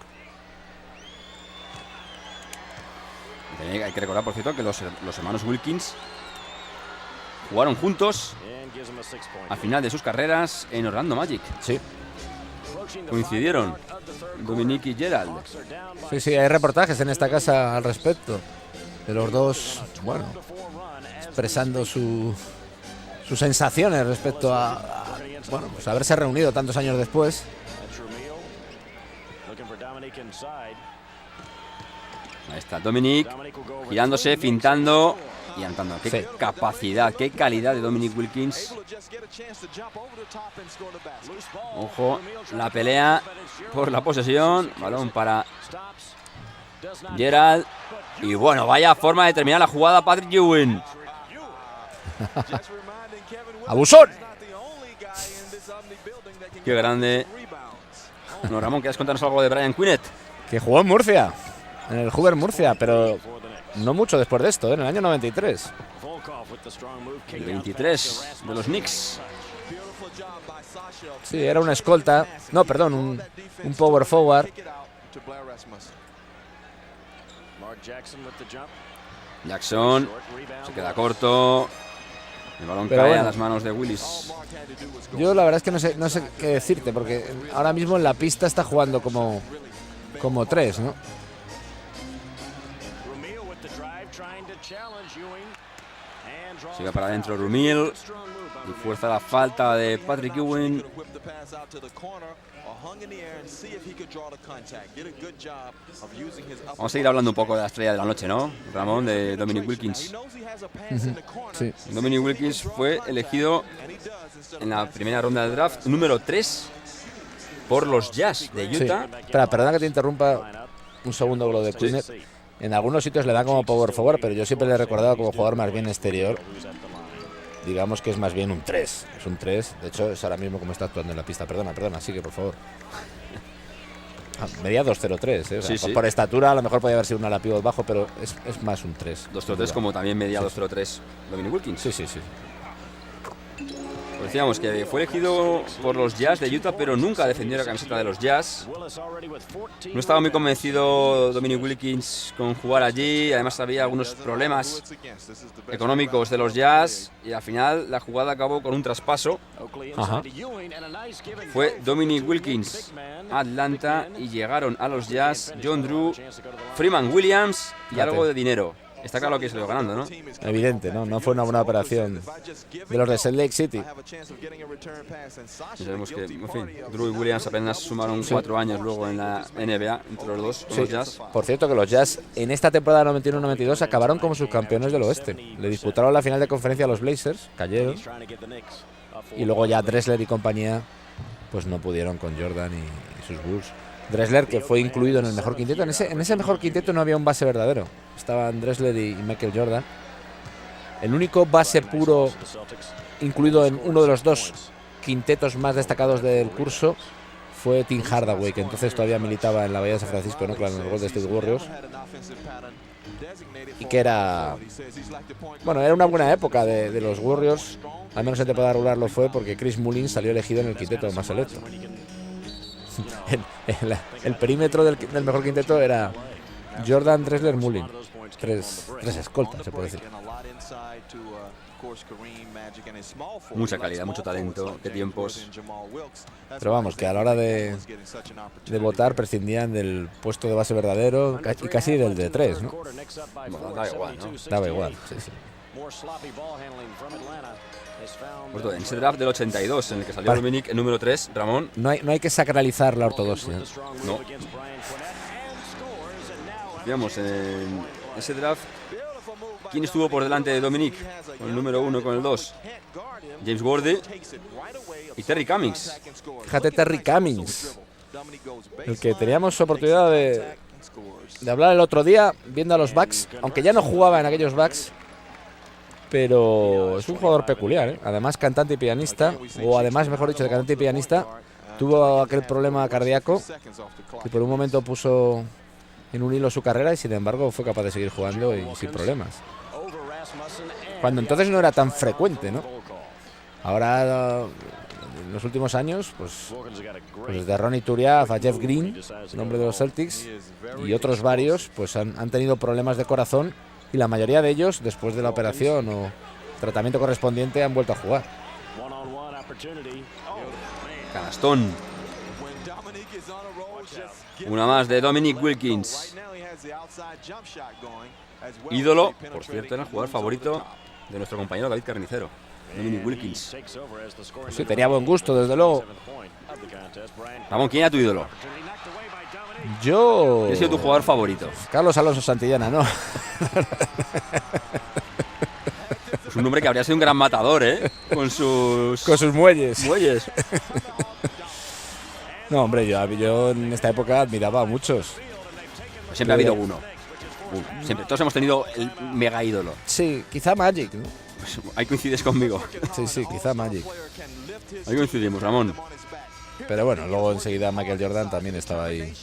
Hay que recordar, por cierto, que los hermanos Wilkins jugaron juntos al final de sus carreras en Orlando Magic. Sí. Coincidieron Dominic y Gerald. Sí, hay reportajes en esta casa al respecto. De los dos, expresando sus sensaciones respecto a pues haberse reunido tantos años después. Ahí está Dominic, girándose, fintando y anotando. Qué capacidad, qué calidad de Dominic Wilkins. Ojo, la pelea por la posesión. Balón para Gerald. Y vaya forma de terminar la jugada Patrick Ewing. ¡Abusón! Qué grande. Bueno, Ramón, ¿quieres contarnos algo de Brian Quinnett? Que jugó en Murcia, en el Hoover Murcia, pero no mucho después de esto, en el año 93. El 23 de los Knicks. Sí, era una escolta. No, perdón, un power forward. Jackson se queda corto. El balón cae a las manos de Willis. Yo la verdad es que no sé qué decirte, porque ahora mismo en la pista está jugando como tres, ¿no? Sigue para adentro Rumil. Y fuerza la falta de Patrick Ewing. Vamos a seguir hablando un poco de la estrella de la noche, ¿no? Ramón, de Dominic Wilkins. Sí. Dominic Wilkins fue elegido en la primera ronda del draft número 3 por los Jazz de Sí. Utah. Espera, perdona que te interrumpa un segundo con lo de Quinnet. En algunos sitios le dan como power forward, pero yo siempre le he recordado como jugador más bien exterior. Digamos que es más bien un 3. Es un 3. De hecho, es ahora mismo como está actuando en la pista. Perdona, sigue, por favor. Medía 2.03, ¿eh? O sea, Sí. por estatura a lo mejor podía haber sido un ala pivot bajo, pero es más un 3. 2.03 como también medía 2.03 Dominic Wilkins. Sí. Pues decíamos que fue elegido por los Jazz de Utah, pero nunca defendió la camiseta de los Jazz. No estaba muy convencido Dominic Wilkins con jugar allí. Además había algunos problemas económicos de los Jazz y al final la jugada acabó con un traspaso. Ajá. Fue Dominic Wilkins a Atlanta y llegaron a los Jazz John Drew, Freeman Williams y Fíjate. algo de dinero. Está claro que se lo ganando, ¿no? Evidente, ¿no? No fue una buena operación de los de Salt Lake City. Y sabemos que, en fin, Drew y Williams apenas sumaron 4 años luego en la NBA entre los dos, con Sí. los Jazz. Por cierto, que los Jazz en esta temporada 91-92 acabaron como subcampeones del oeste. Le disputaron la final de conferencia a los Blazers, cayeron. Y luego ya Drexler y compañía pues no pudieron con Jordan y sus Bulls. Drexler, que fue incluido en el mejor quinteto. En ese mejor quinteto no había un base verdadero. Estaban Drexler y Michael Jordan. El único base puro incluido en uno de los dos quintetos más destacados del curso fue Tim Hardaway, que entonces todavía militaba en la Bahía de San Francisco, en Oakland, en los Golden State Warriors. Y que era... Bueno, era una buena época de los Warriors. Al menos en temporada regular lo fue, porque Chris Mullins salió elegido en el quinteto más selecto. El perímetro del mejor quinteto era Jordan, Drexler, Mullins. Tres escoltas, se puede decir. Mucha calidad, mucho talento, qué tiempos. Pero vamos, que a la hora de votar prescindían del puesto de base verdadero y casi del de 3, ¿no? Bueno, da igual, ¿no? Daba igual, sí. Pues en ese draft del 82, en el que salió Vale. Dominic, el número 3, Ramón, No hay que sacralizar la ortodoxia. no. Digamos, en ese draft, ¿quién estuvo por delante de Dominic? Con el número 1 y con el 2. James Worthy y Terry Cummings. Fíjate, Terry Cummings, el que teníamos oportunidad de hablar el otro día viendo a los Bucks, aunque ya no jugaba en aquellos Bucks, pero es un jugador peculiar, ¿eh? Además cantante y pianista, o además, mejor dicho, de cantante y pianista, tuvo aquel problema cardíaco que por un momento puso en un hilo su carrera y sin embargo fue capaz de seguir jugando y sin problemas. Cuando entonces no era tan frecuente, ¿no? Ahora, en los últimos años, pues desde Ronnie Turiaf a Jeff Green, nombre de los Celtics, y otros varios, pues han tenido problemas de corazón y la mayoría de ellos, después de la operación o tratamiento correspondiente, han vuelto a jugar. Canastón. Una más de Dominic Wilkins. Ídolo, por cierto, era el jugador favorito de nuestro compañero David Carnicero. Dominic Wilkins. Pues sí, tenía buen gusto, desde luego. Ramón, ¿quién era tu ídolo? Yo... ¿Quién ha sido tu jugador favorito? Carlos Alonso Santillana, ¿no? Es un hombre que habría sido un gran matador, ¿eh? Con sus muelles. muelles. No, hombre, yo en esta época admiraba a muchos. Siempre ha habido uno. Siempre. Todos hemos tenido el mega ídolo. Sí, quizá Magic, ¿no? Pues ahí coincides conmigo. Sí, quizá Magic. Ahí coincidimos, Ramón. Pero bueno, luego enseguida Michael Jordan también estaba ahí.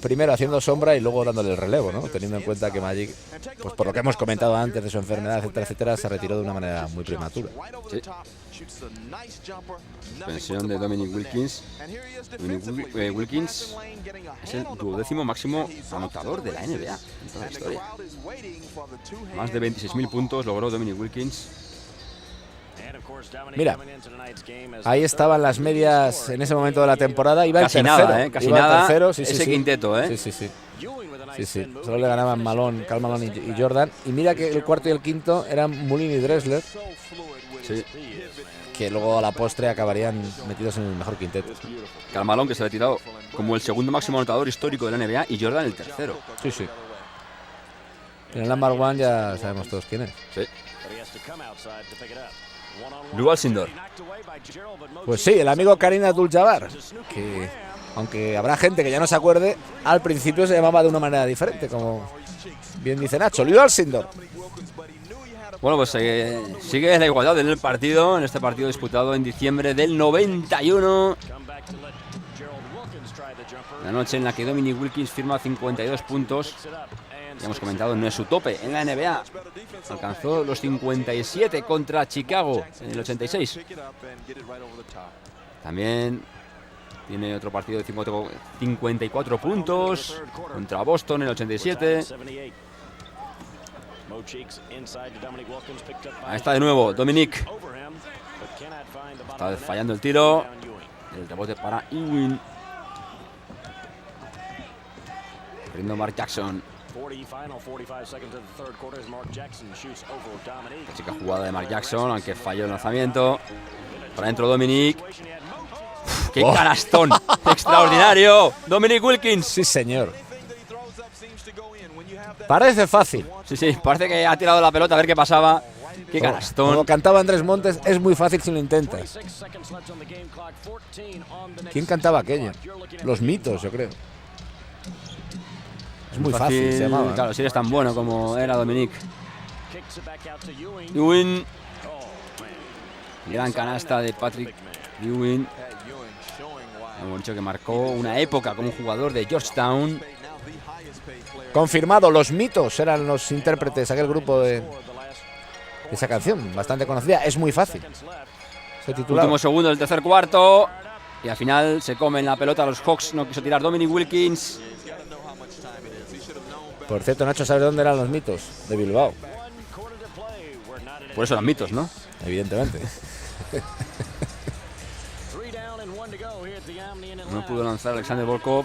Primero haciendo sombra y luego dándole el relevo, ¿no? Teniendo en cuenta que Magic, pues por lo que hemos comentado antes de su enfermedad, etcétera, se retiró de una manera muy prematura. Sí. Pensión de Dominic Wilkins. Dominic Wilkins es el 12º máximo anotador de la NBA en toda la historia. Más de 26.000 puntos logró Dominic Wilkins Mira, ahí estaban las medias en ese momento de la temporada. Iba Casi el tercero. nada, casi Iba el nada. tercero, sí, Ese quinteto, Sí. Solo le ganaban Karl Malone y Jordan. Y mira que el cuarto y el quinto eran Mullin y Drexler, Sí. que luego a la postre acabarían metidos en el mejor quinteto. Karl Malone, que se ha retirado como el segundo máximo anotador histórico de la NBA, y Jordan el tercero. Sí. En el number one ya sabemos todos quién es. Sí. Lou Alcindor. Pues sí, el amigo Kareem Abdul-Jabbar, que aunque habrá gente que ya no se acuerde, al principio se llamaba de una manera diferente, como bien dice Nacho, Lou Alcindor. Bueno, pues sigue la igualdad en el partido, en este partido disputado en diciembre del 91. La noche en la que Dominic Wilkins firma 52 puntos. Ya hemos comentado, no es su tope en la NBA. Alcanzó los 57 contra Chicago en el 86. También tiene otro partido de 54 puntos contra Boston en el 87. Ahí está de nuevo Dominic. Está fallando el tiro. El rebote para Ewing. Corriendo Mark Jackson. La chica jugada de Mark Jackson, aunque falló el lanzamiento. Para adentro Dominic. ¡Qué canastón! ¡Extraordinario! Dominic Wilkins. Sí, señor. Parece fácil. Sí, parece que ha tirado la pelota a ver qué pasaba. ¡Qué canastón! Como cantaba Andrés Montes, es muy fácil si lo intentas. ¿Quién cantaba aquello? Los Mitos, yo creo. Es muy fácil, se llamaba. Claro, si eres tan bueno como era Dominic. Ewing. Gran canasta de Patrick Ewing. Hemos dicho que marcó una época como jugador de Georgetown. Confirmado, Los Mitos eran los intérpretes, aquel grupo de esa canción, bastante conocida. Es muy fácil. Se titulaba. Último segundo del tercer cuarto. Y al final se comen la pelota los Hawks. No quiso tirar Dominic Wilkins. Por cierto, Nacho, ¿sabes dónde eran Los Mitos? De Bilbao. Por eso eran mitos, ¿no? Evidentemente. No pudo lanzar Alexander Volkov.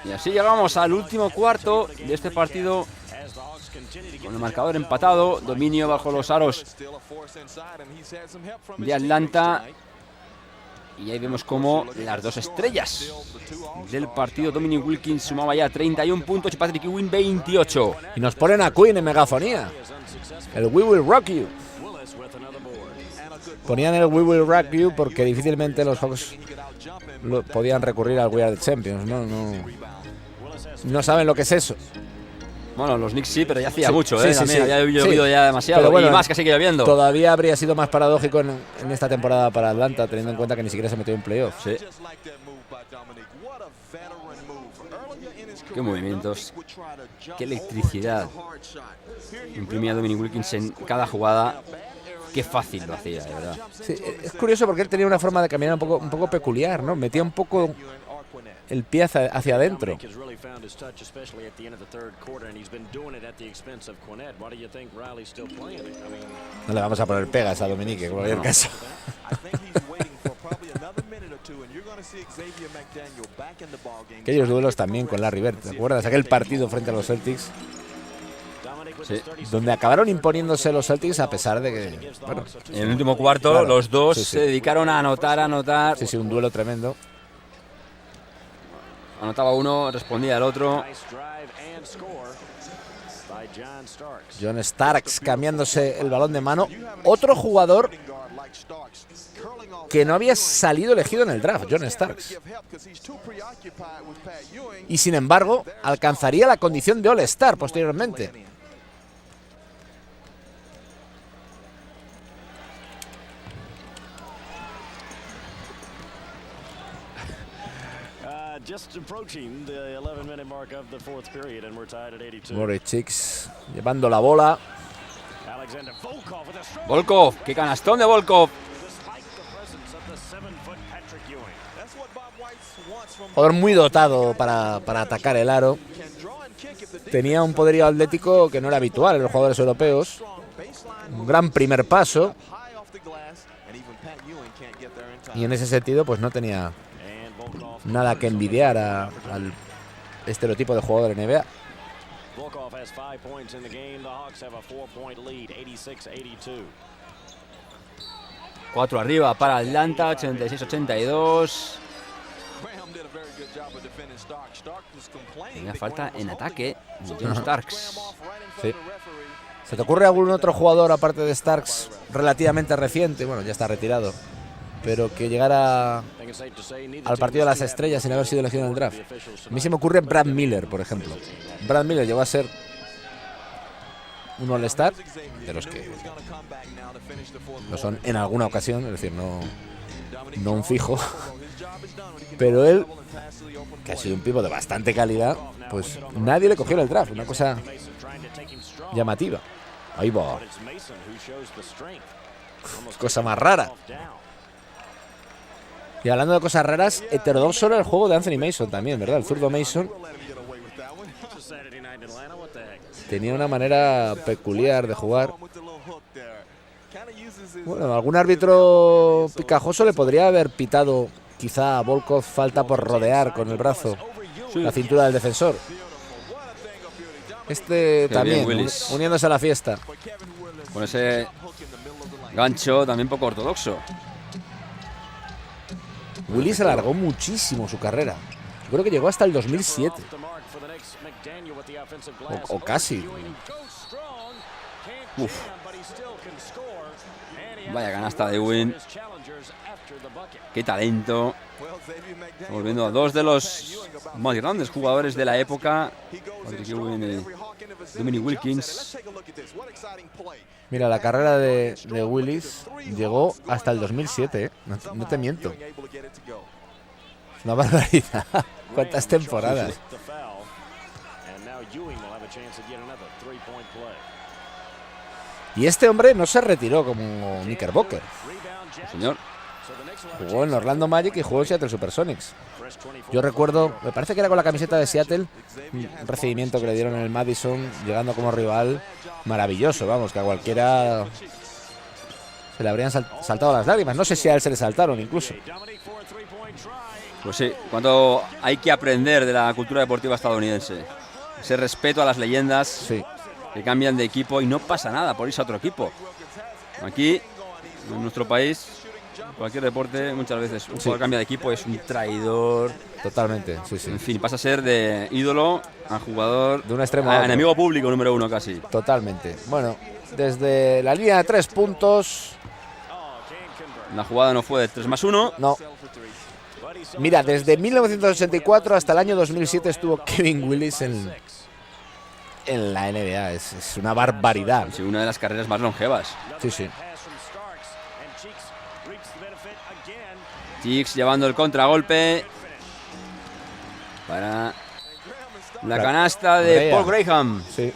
Y así llegamos al último cuarto de este partido. Con el marcador empatado. Dominio bajo los aros de Atlanta. Y ahí vemos como las dos estrellas del partido, Dominic Wilkins sumaba ya 31 puntos y Patrick Ewing 28. Y nos ponen a Queen en megafonía. El We Will Rock You. Ponían el We Will Rock You porque difícilmente los Hawks podían recurrir al We Are the Champions. No saben lo que es eso. Bueno, los Knicks sí, pero ya hacía Sí, mucho, sí, También sí. había llovido ya demasiado. Pero bueno, y más que sigue lloviendo. Todavía habría sido más paradójico en esta temporada para Atlanta, teniendo en cuenta que ni siquiera se metió en playoff. Sí. Qué movimientos, qué electricidad imprimía Dominic Wilkins en cada jugada. Qué fácil lo hacía, de verdad. Sí, es curioso porque él tenía una forma de caminar un poco peculiar, ¿no? Metía un poco el pie hacia adentro. No le vamos a poner pegas a Dominique, en cualquier caso. Aquellos duelos también con Larry Bird, ¿te acuerdas? Aquel partido frente a los Celtics, Sí. donde acabaron imponiéndose los Celtics a pesar de que, bueno, En el último cuarto, claro, los dos sí. se dedicaron a anotar. Sí, un duelo tremendo. Anotaba uno, respondía el otro. John Starks cambiándose el balón de mano. Otro jugador que no había salido elegido en el draft, John Starks. Y sin embargo, alcanzaría la condición de All-Star posteriormente. Murray Chicks llevando la bola. Volkov, qué canastón de Volkov. Jugador muy dotado para atacar el aro. Tenía un poderío atlético que no era habitual en los jugadores europeos. Un gran primer paso. Y en ese sentido, pues no tenía nada que envidiar al estereotipo de jugador de NBA. Volkov has 5 points in the game. The Hawks have a 4-point lead, 86-82. 4 arriba para Atlanta, 86-82. Tenía falta en ataque de John Starks. Sí. ¿Se te ocurre algún otro jugador aparte de Starks relativamente reciente? Bueno, ya está retirado, pero que llegara al partido de las estrellas sin haber sido elegido en el draft. A mí se me ocurre Brad Miller, por ejemplo. Brad Miller llegó a ser un All-Star, de los que lo son en alguna ocasión, es decir, no un fijo. Pero él, que ha sido un pivo de bastante calidad, pues nadie le cogió en el draft. Una cosa llamativa. Ahí va. Cosa más rara. Y hablando de cosas raras, heterodoxo era el juego de Anthony Mason también, ¿verdad? El zurdo Mason tenía una manera peculiar de jugar. Bueno, algún árbitro picajoso le podría haber pitado quizá a Volkov falta por rodear con el brazo la cintura del defensor. Qué también, uniéndose a la fiesta. Con ese gancho también poco ortodoxo. Willis alargó muchísimo su carrera. Yo creo que llegó hasta el 2007. O casi. Uf. Vaya canasta de Ewing. Qué talento. Estamos viendo a dos de los más grandes jugadores de la época. Patrick Ewing y Dominic Wilkins. Mira, la carrera de Willis llegó hasta el 2007, ¿eh? No te miento. Es una barbaridad. ¿Cuántas temporadas? Y este hombre no se retiró como Knickerbocker. Señor. Jugó en Orlando Magic y jugó en Seattle Supersonics. Yo recuerdo, me parece que era con la camiseta de Seattle, un recibimiento que le dieron en el Madison, llegando como rival, maravilloso, vamos, que a cualquiera se le habrían saltado las lágrimas. No sé si a él se le saltaron incluso. Pues sí, cuando hay que aprender de la cultura deportiva estadounidense. Ese respeto a las leyendas, sí, que cambian de equipo y no pasa nada por irse a otro equipo. Aquí, en nuestro país, cualquier deporte, muchas veces un jugador cambia de equipo, es un traidor. Totalmente, sí, sí. En fin, pasa a ser de ídolo a jugador, de un extremo a otro, enemigo público número 1 casi. Totalmente. Bueno, desde la línea de 3 puntos. La jugada no fue de 3+1. No. Mira, desde 1984 hasta el año 2007 estuvo Kevin Willis en la NBA. Es una barbaridad. Sí, una de las carreras más longevas. Sí, sí. Cheeks llevando el contragolpe para la canasta de Paul Graham. Sí.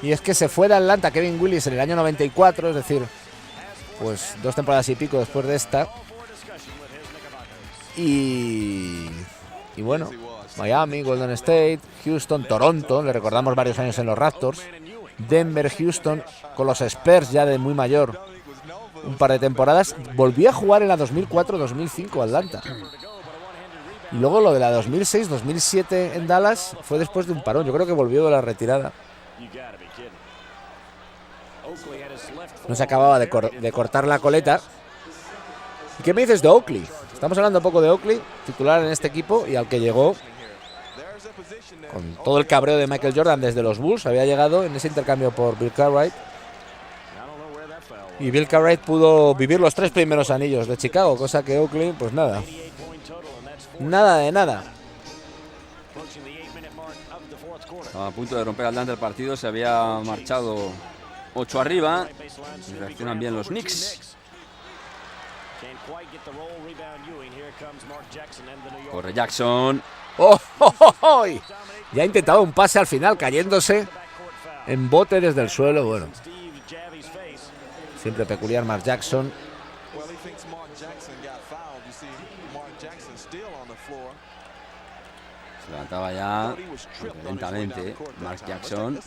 Y es que se fue de Atlanta Kevin Willis en el año 94, es decir, pues 2 temporadas y pico después de esta. Y bueno, Miami, Golden State, Houston, Toronto, le recordamos varios años en los Raptors, Denver, Houston, con los Spurs ya de muy mayor, un par de temporadas. Volvió a jugar en la 2004-2005 Atlanta. Y luego lo de la 2006-2007 en Dallas fue después de un parón. Yo creo que volvió de la retirada. No se acababa de cortar la coleta. ¿Y qué me dices de Oakley? Estamos hablando un poco de Oakley, titular en este equipo y al que llegó con todo el cabreo de Michael Jordan desde los Bulls. Había llegado en ese intercambio por Bill Cartwright. Y Bill Cartwright pudo vivir los 3 primeros anillos de Chicago, cosa que Oakley, pues nada. Nada de nada. A punto de romper Atlanta el partido, se había marchado 8 arriba. Y reaccionan bien los Knicks. Corre Jackson. ¡Oh, oh, oh, oh! Ya ha intentado un pase al final, cayéndose en bote desde el suelo. Bueno, siempre peculiar Mark Jackson. Se levantaba ya lentamente Mark Jackson.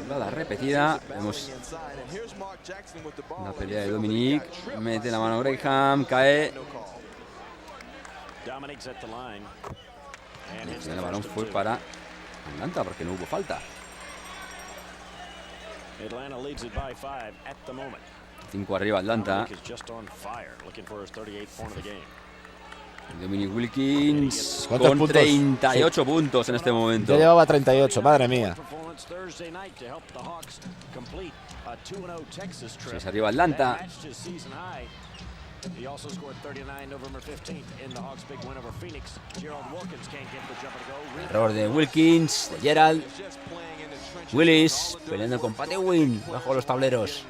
Jugada repetida. Vemos la pelea de Dominic. Mete la mano Graham. Cae. Y el balón fue para Atlanta porque no hubo falta. 5 arriba Atlanta. Dominic Wilkins con ¿Cuántos puntos? 38 puntos en este momento. Ya llevaba 38, madre mía. 6 arriba Atlanta. Error de Wilkins, de Gerald. Willis peleando con Pat Ewing bajo los tableros.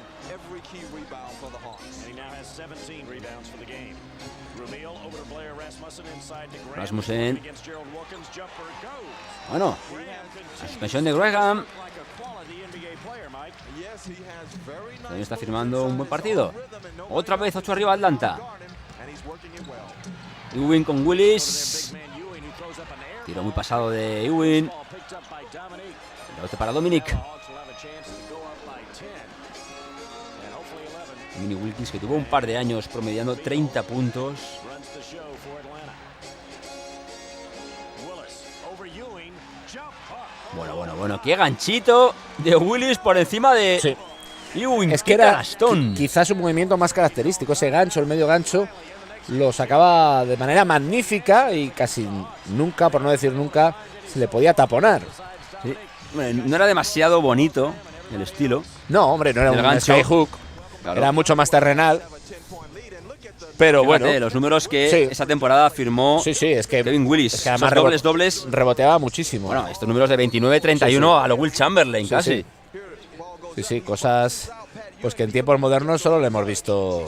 Rasmussen. Bueno, la suspensión de Graham. También está firmando un buen partido. Otra vez 8 arriba Atlanta. Ewing con Willis. Tiro muy pasado de Ewing. Rebote para Dominic. Dominic Wilkins, que tuvo un par de años promediando 30 puntos. Bueno, qué ganchito de Willis por encima de Sí. Ewing. Es que Qué era canastón. quizás su movimiento más característico. Ese gancho, el medio gancho, lo sacaba de manera magnífica y casi nunca, por no decir nunca, se le podía taponar. Sí. Bueno, no era demasiado bonito el estilo. No, hombre, no era El un gancho. skyhook. Claro. Era mucho más terrenal. Pero Fíjate, bueno, los números que Sí. esa temporada firmó sí, es que, Kevin Willis. es que además Esos dobles. reboteaba muchísimo. Bueno, estos números de 29-31 a lo Will Chamberlain, Sí, casi. sí, cosas pues que en tiempos modernos solo le hemos visto,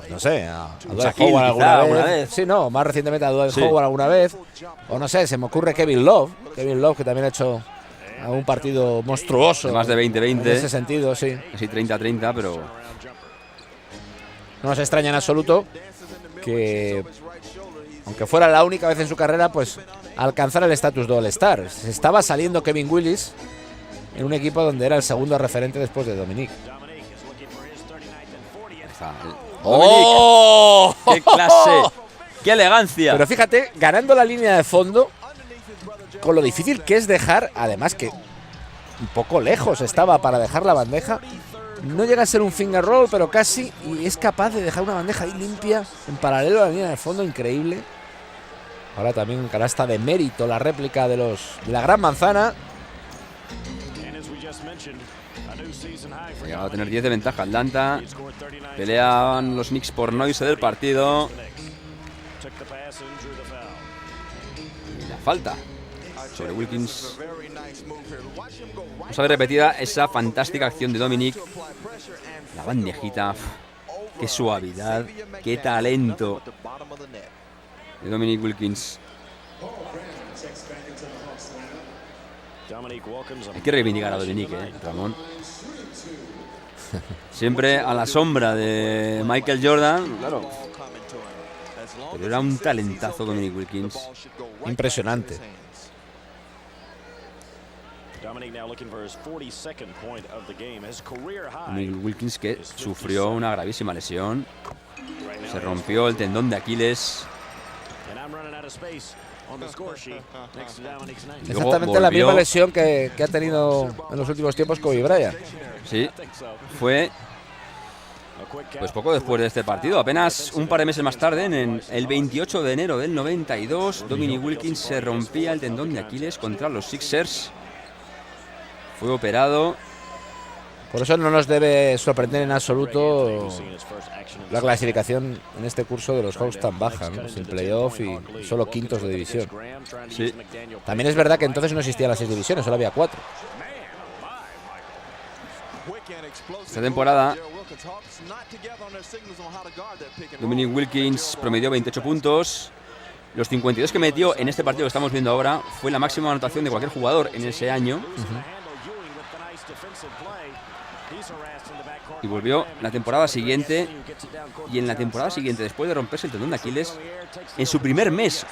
no sé, a Dwight Shaquille, Howard quizá, alguna alguna vez. vez. Sí, no, más recientemente a Dwight Sí. Howard alguna vez. O no sé, se me ocurre Kevin Love, que también ha hecho un partido monstruoso. De más de 20-20. En ese sentido, sí. Casi 30-30, pero No nos extraña en absoluto que, aunque fuera la única vez en su carrera, pues alcanzara el estatus de All-Star. Se estaba saliendo Kevin Willis en un equipo donde era el segundo referente después de Dominic. está el- ¡Oh! ¡Qué clase! ¡Qué elegancia! Pero fíjate, ganando la línea de fondo, con lo difícil que es dejar, además que un poco lejos estaba para dejar la bandeja. No llega a ser un finger roll, pero casi, y es capaz de dejar una bandeja ahí limpia en paralelo a la línea de fondo, increíble. Ahora también en canasta de mérito la réplica de la Gran Manzana. Ha llegado a tener 10 de ventaja Atlanta. Peleaban los Knicks por no irse del partido. Y la falta sobre Wilkins. Vamos a ver repetida esa fantástica acción de Dominic. La bandejita. Uf, qué suavidad, qué talento de Dominic Wilkins. Hay que reivindicar a Dominic, Ramón. Siempre a la sombra de Michael Jordan, claro. Pero era un talentazo Dominic Wilkins. Impresionante. Dominic Wilkins, que sufrió una gravísima lesión. Se rompió el tendón de Aquiles. Y luego Exactamente la volvió. misma lesión que ha tenido en los últimos tiempos Kobe Bryant. Sí, fue pues poco después de este partido, apenas un par de meses más tarde, en el 28 de enero del 92, Dominic Wilkins se rompía el tendón de Aquiles contra los Sixers. Fue operado. Por eso no nos debe sorprender en absoluto la clasificación en este curso de los Hawks tan baja, ¿no? Sin playoff y solo quintos de división. Sí. También es verdad que entonces no existían las 6 divisiones, solo había 4. Esta temporada Dominic Wilkins promedió 28 puntos. Los 52 que metió en este partido que estamos viendo ahora fue la máxima anotación de cualquier jugador en ese año. Y volvió la temporada siguiente. Y en la temporada siguiente, después de romperse el tendón de Aquiles, en su primer mes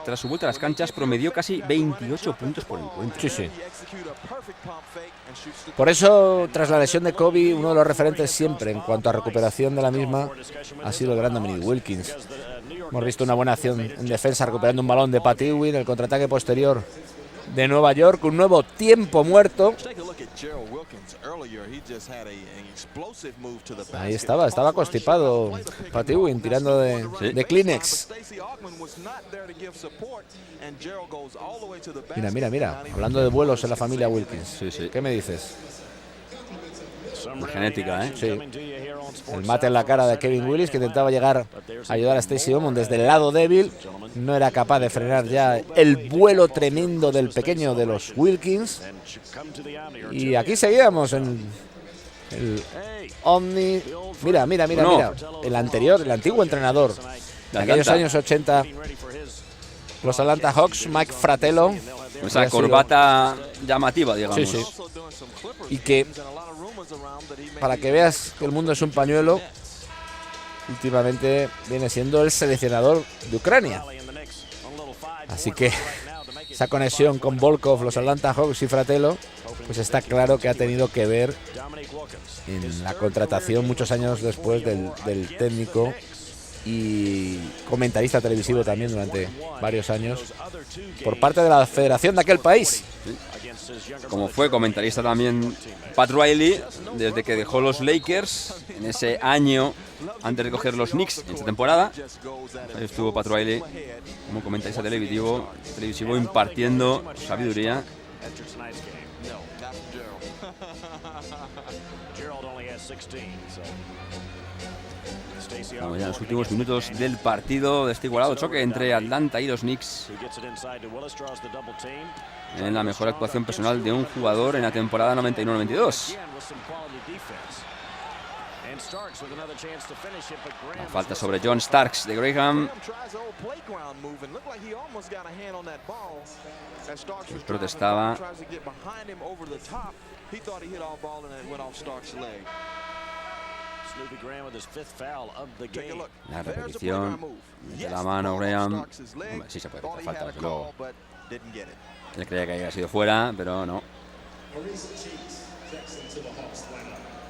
Tras su vuelta a las canchas, promedió casi 28 puntos por encuentro. Sí, sí. Por eso, tras la lesión de Kobe, uno de los referentes siempre en cuanto a recuperación de la misma ha sido el gran Dominique Wilkins. Hemos visto una buena acción en defensa recuperando un balón de Pat Ewing, el contraataque posterior de Nueva York, un nuevo tiempo muerto. Ahí estaba constipado Pat Ewing tirando de Kleenex. Mira, hablando de vuelos en la familia Wilkins. Sí. ¿Qué me dices? La genética, ¿eh? Sí. El mate en la cara de Kevin Willis, que intentaba llegar a ayudar a Stacey Bowman desde el lado débil. No era capaz de frenar ya el vuelo tremendo del pequeño de los Wilkins. Y aquí seguíamos en el Omni. Mira. El antiguo entrenador de aquellos años 80, los Atlanta Hawks, Mike Fratello. Esa corbata llamativa, digamos. Sí. Y que, para que veas que el mundo es un pañuelo, últimamente viene siendo el seleccionador de Ucrania. Así que esa conexión con Volkov, los Atlanta Hawks y Fratello, pues está claro que ha tenido que ver en la contratación muchos años después del técnico y comentarista televisivo también durante varios años por parte de la federación de aquel país. Como fue comentarista también Pat Riley desde que dejó los Lakers en ese año antes de coger los Knicks en esta temporada. Ahí estuvo Pat Riley como comentarista televisivo impartiendo sabiduría. Vamos ya en los últimos minutos del partido de este igualado choque entre Atlanta y los Knicks, en la mejor actuación personal de un jugador en la temporada 91-92. La falta sobre John Starks de Graham. Protestaba. La repetición de la mano Graham. Hombre, sí se puede hacer falta, desde luego. Él creía que había sido fuera, pero no.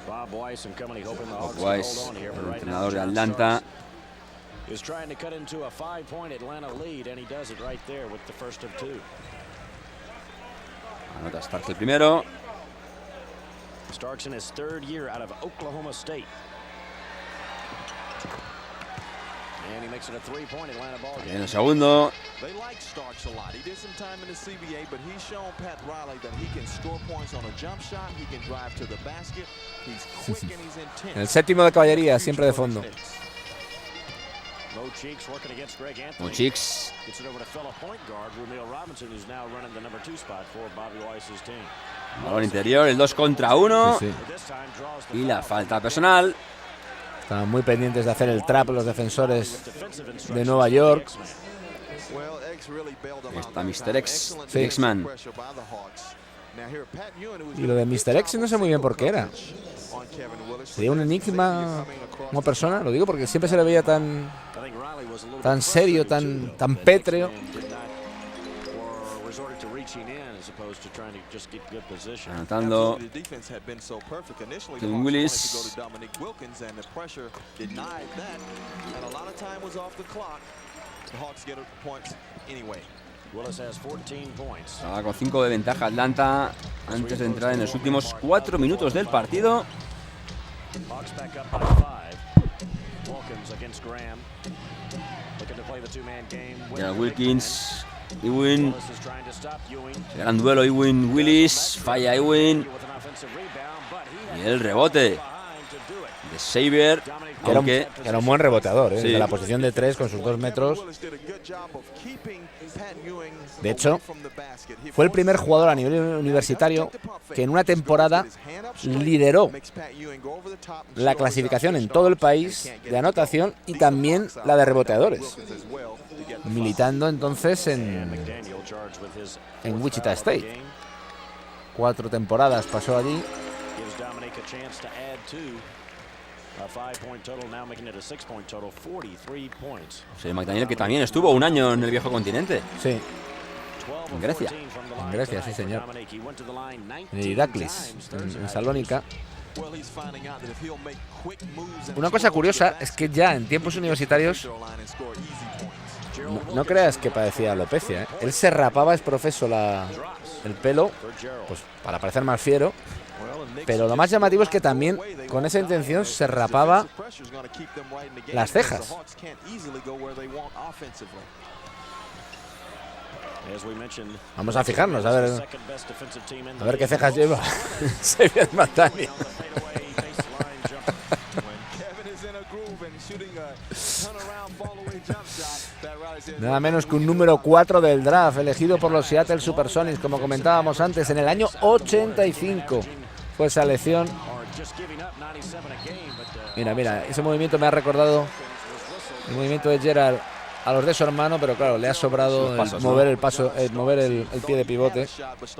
Bob Weiss, el entrenador de Atlanta. Anota Starks el primero. Starks in his third year out of Oklahoma State. And he makes it a three-point Atlanta ball game. En el segundo. They like Starks a lot. He did some time in the CBA, but he's shown Pat Riley that he can score points on a jump shot. He can drive to the basket. He's quick and he's intense. El séptimo de caballería, siempre de fondo. Mo Cheeks working against Greg Anthony. Mo Cheeks. Gets it over to fellow point guard Rumeal Robinson, who's now running the number 2 spot for Bobby Weiss's team. Balón interior, el 2 contra 1. Sí. Y la falta personal. Estaban muy pendientes de hacer el trap los defensores de Nueva York. Está Mr. X, X-Man. Y lo de Mr. X no sé muy bien por qué era. ¿Sería un enigma como persona? Lo digo porque siempre se le veía tan serio, tan pétreo. Anotando Kevin Willis. Estaba con 5 de ventaja Atlanta antes de entrar en los últimos 4 minutos del partido. Ya Wilkins, Ewing, gran duelo Ewing-Willis, falla Ewing y el rebote de Xavier, que era un buen reboteador, sí, de la posición de 3 con sus 2 metros. De hecho, fue el primer jugador a nivel universitario que en una temporada lideró la clasificación en todo el país de anotación y también la de reboteadores, militando entonces en Wichita State. 4 temporadas pasó allí. Sí, McDaniel, que también estuvo un año en el viejo continente, Sí, en Grecia. en Grecia, sí señor. En el Iraklis, en Salónica. Una cosa curiosa es que ya en tiempos universitarios, no creas que padecía alopecia, ¿eh? Él se rapaba ex profeso el pelo, pues para parecer más fiero, pero lo más llamativo es que también con esa intención se rapaba las cejas. Vamos a fijarnos, a ver qué cejas lleva Xavier McDaniel. Nada menos que un número 4 del draft, elegido por los Seattle Supersonics, como comentábamos antes, en el año 85. Fue esa elección. Mira, ese movimiento me ha recordado el movimiento de Gerald a los de su hermano, pero claro, le ha sobrado pasos, mover el paso, mover el pie de pivote. Pues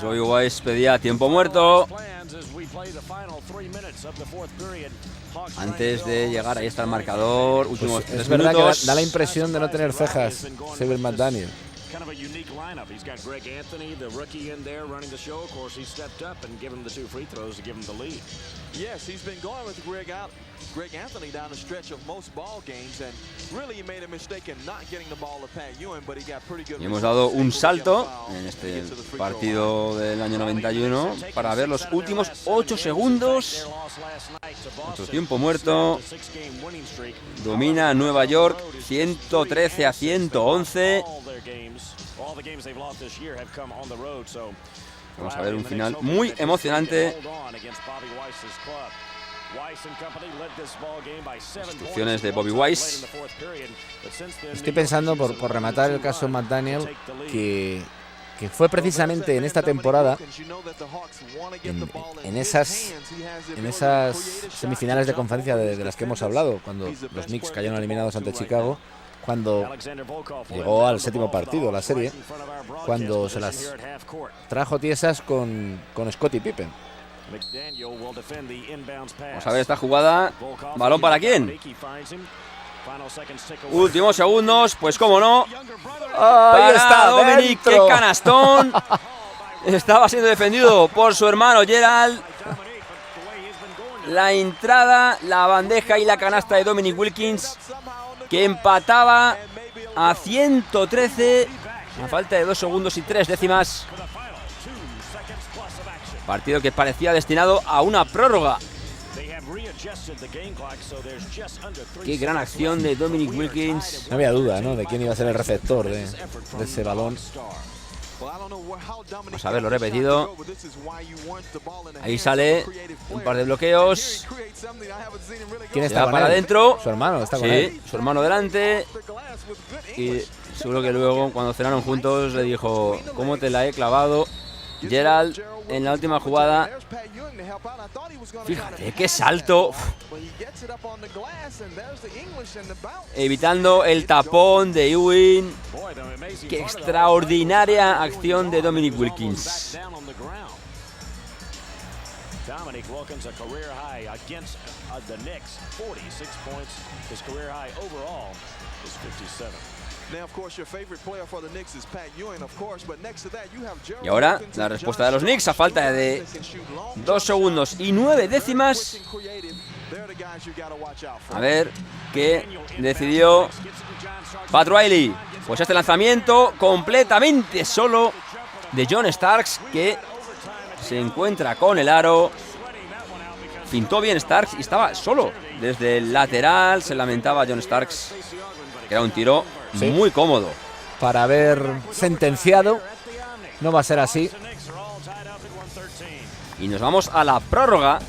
Bobby Wise pedía tiempo muerto antes de llegar. Ahí está el marcador. Últimos 3 Es verdad minutos. que da la impresión de no tener cejas Xavier McDaniel. Kind of a unique lineup. He's got Greg Anthony, the rookie, in there running the show. Of course, he stepped up and given him the 2 free throws to give him the lead. Yes, he's been going with Greg Anthony down the stretch of most ball games, and really he made a mistake in not getting the ball to Pat Ewing, but he got pretty good. Y hemos dado un salto en este partido del año 91 para ver los últimos 8 segundos. Otro tiempo muerto. Domina Nueva York 113-111. Vamos a ver un final muy emocionante. Instrucciones de Bobby Wise. Estoy pensando, por rematar el caso McDaniel, que fue precisamente en esta temporada, en esas semifinales de conferencia de las que hemos hablado, cuando los Knicks cayeron eliminados ante Chicago, cuando llegó al 7º partido la serie, cuando se las trajo tiesas con Scottie Pippen. Vamos a ver esta jugada. ¿Balón para quién? Últimos segundos, pues cómo no. Ahí está Dominic, qué dentro. canastón. Estaba siendo defendido por su hermano Gerald. La entrada, la bandeja y la canasta de Dominic Wilkins, que empataba a 113 a falta de 2 segundos y 3 décimas. Partido que parecía destinado a una prórroga. Qué gran acción de Dominic Wilkins. No había duda, ¿no?, de quién iba a ser el receptor de ese balón. Vamos a verlo repetido. Ahí sale un par de bloqueos. ¿Quién Se está va con para él? adentro. Su hermano está con Sí, él. su hermano delante. Y seguro que luego, cuando cenaron juntos, le dijo: ¿cómo te la he clavado? Gerald, en la última jugada, fíjate qué salto, evitando el tapón de Ewing. Qué extraordinaria acción de Dominic Wilkins. Dominic Wilkins, a career high against the Knicks, 46 points. His career high overall is 57. Y ahora la respuesta de los Knicks a falta de 2 segundos y 9 décimas. A ver qué decidió Pat Riley. Pues este lanzamiento completamente solo de John Starks, que se encuentra con el aro. Pintó bien Starks y estaba solo desde el lateral. Se lamentaba John Starks, que era un tiro muy cómodo. Para haber sentenciado, no va a ser así. Y nos vamos a la prórroga.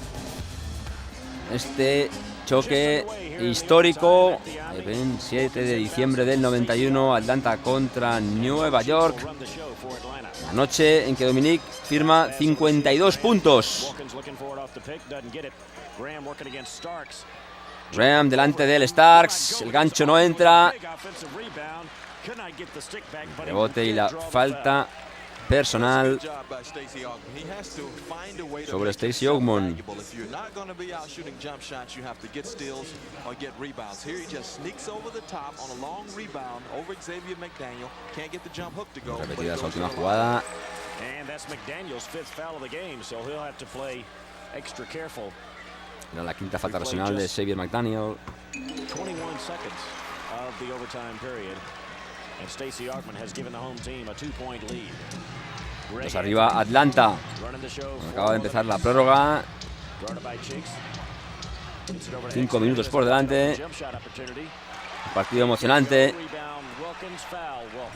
Este choque histórico, el 27 de diciembre del 91, Atlanta contra Nueva York. La noche en que Dominic firma 52 puntos. Graham delante del Starks, el gancho no entra. Rebote y la falta personal sobre Stacey Augmon. Repetida esa última jugada. Era la quinta falta personal de Xavier McDaniel. 21 seconds of the overtime period. And Stacey Augmon has given the home team a 2-point lead. Los arriba Atlanta. Acaba de empezar la prórroga. 5 minutos por delante. Un partido emocionante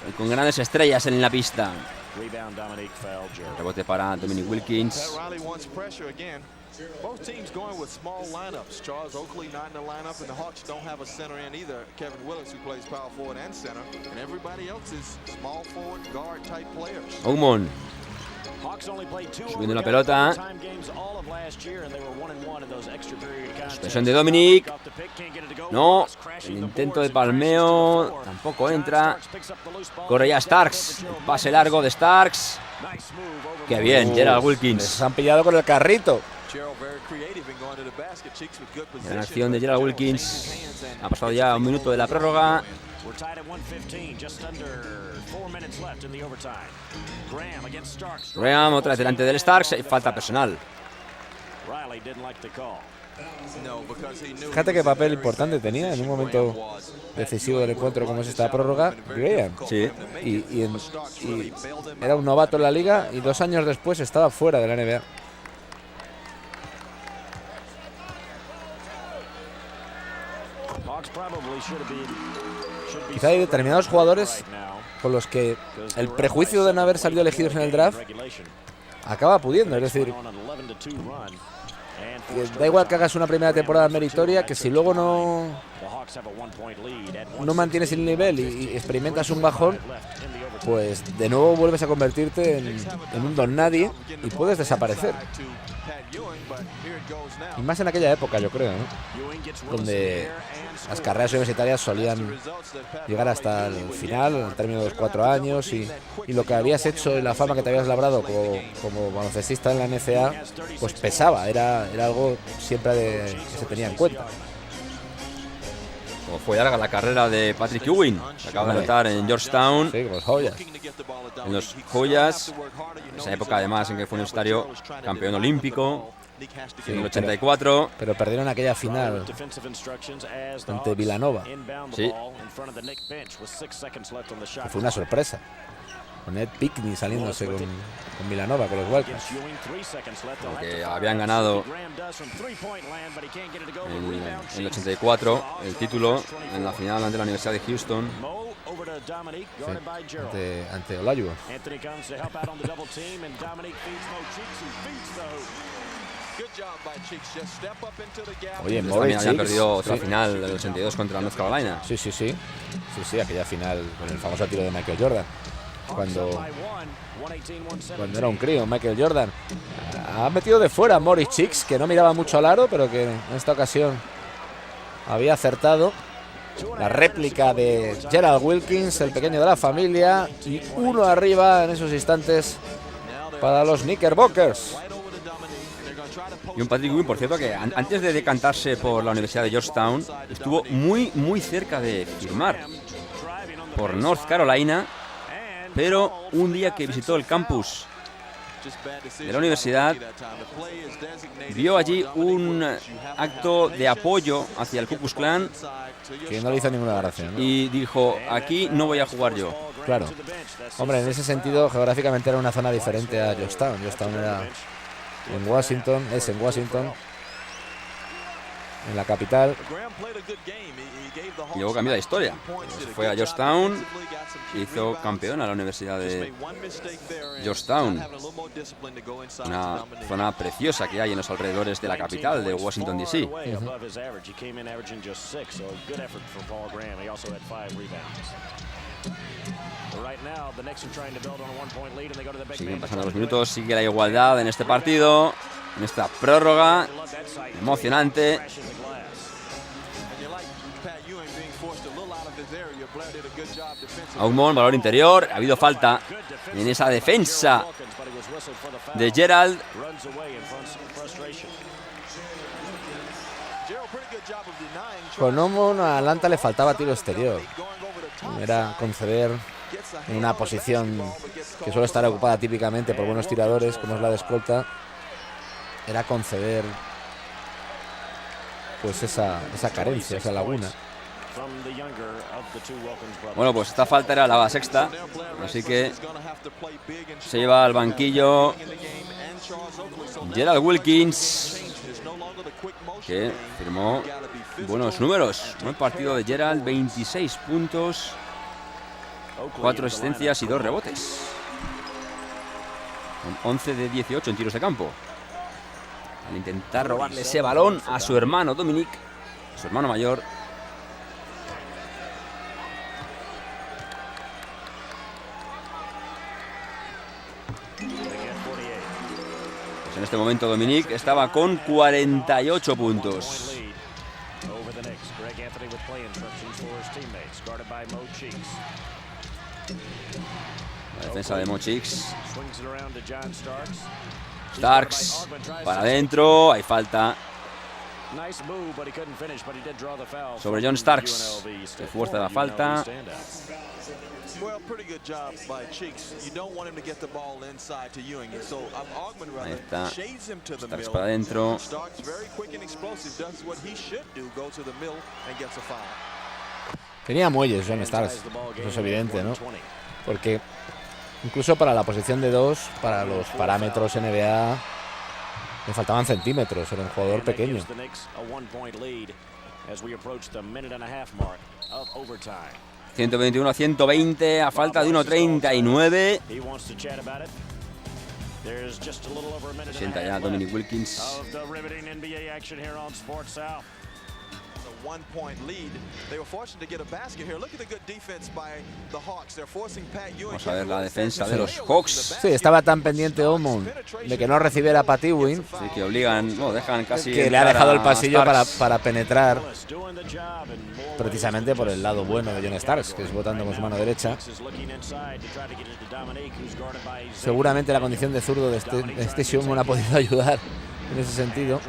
y con grandes estrellas en la pista. Rebote para Dominic Wilkins. Both teams going with small lineups. Charles Oakley not in the lineup, and the Hawks don't have a center in either. Kevin Willis, who plays power forward and center, and everybody else is small forward, guard type players. Augmon subiendo la pelota. Suspensión de Dominic. No, el intento de palmeo tampoco entra. Corre ya Starks. El pase largo de Starks. Qué bien, Gerald Wilkins. Se han pillado con el carrito. Gran acción de Gerald Wilkins. Ha pasado ya un minuto de la prórroga. Graham otra vez delante del Starks. Falta personal. Fíjate qué papel importante tenía en un momento decisivo del encuentro como es esta prórroga, Graham. Sí. Y era un novato en la liga y 2 años después estaba fuera de la NBA. Quizá hay determinados jugadores con los que el prejuicio de no haber salido elegidos en el draft acaba pudiendo, es decir, que da igual que hagas una primera temporada meritoria, que si luego no mantienes el nivel y experimentas un bajón, pues de nuevo vuelves a convertirte en un don nadie y puedes desaparecer. Y más en aquella época, yo creo, ¿no? Donde las carreras universitarias solían llegar hasta el final, al término de los 4 años, y lo que habías hecho y la fama que te habías labrado como baloncestista en la NCAA, pues pesaba, era algo siempre que se tenía en cuenta. Como fue larga la carrera de Patrick Ewing, que acaba de anotar en Georgetown. Sí, con los Hoyas. En los Hoyas, en esa época además en que fue universitario, campeón olímpico, sí, en el 84. Pero perdieron aquella final ante Villanova. Sí. Que fue una sorpresa. Con Ed Pinckney saliéndose con Villanova, con los Wildcats. Porque habían ganado en el 84 el título en la final ante la Universidad de Houston. Sí, ante Olajuwon. Oye, También Morris habían Cheeks, perdido otra sí. final del 82 contra North Carolina. Sí, aquella final con el famoso tiro de Michael Jordan. Cuando era un crío, Michael Jordan ha metido de fuera a Morris Cheeks, que no miraba mucho al aro, pero que en esta ocasión había acertado. La réplica de Gerald Wilkins, el pequeño de la familia, y 1 arriba en esos instantes para los Knickerbockers. Y un Patrick Ewing, por cierto, que antes de decantarse por la Universidad de Georgetown, estuvo muy cerca de firmar por North Carolina, pero un día que visitó el campus de la universidad, vio allí un acto de apoyo hacia el Ku Klux Klan Que no le hizo ninguna gracia, ¿no? y dijo, aquí no voy a jugar yo. Claro. Hombre, en ese sentido, geográficamente era una zona diferente a Georgetown. Georgetown era en Washington, en la capital. Y luego cambió la historia. Se fue a Georgetown, hizo campeón a la Universidad de Georgetown. Una zona preciosa que hay en los alrededores de la capital de Washington, D.C. Siguen pasando los minutos, sigue la igualdad en este partido, en esta prórroga emocionante. Augmon, valor interior. Ha habido falta en esa defensa de Gerald. Con Augmon a Atlanta le faltaba tiro exterior. Era conceder una posición que suele estar ocupada típicamente por buenos tiradores, como es la de escolta. Era conceder pues esa carencia, esa laguna. Bueno, pues esta falta era la sexta, así que se lleva al banquillo Gerald Wilkins, que firmó buenos números. Buen partido de Gerald, 26 puntos, 4 asistencias y 2 rebotes. Con 11 de 18 en tiros de campo. Al intentar robarle ese balón a su hermano Dominic, su hermano mayor. Pues en este momento Dominic estaba con 48 puntos. La defensa de Mo Cheeks. Starks para adentro, hay falta sobre John Starks. Se fuerza la falta. Ahí está. Starks para adentro. Tenía muelles John Starks, eso es evidente, ¿no? Porque incluso para la posición de 2, para los parámetros NBA, le faltaban centímetros. Era un jugador pequeño. 121 a 120 a falta de 1.39. Se sienta ya Dominic Wilkins. Vamos a ver la defensa de los Hawks. Sí, estaba tan pendiente Augmon de que no recibiera Pat Ewing, Sí, que obligan, no, dejan casi que le ha dejado el pasillo Starks. para penetrar, precisamente por el lado bueno de John Starks, que es votando con su mano derecha. Seguramente la condición de zurdo de este Augmon ha podido ayudar en ese sentido.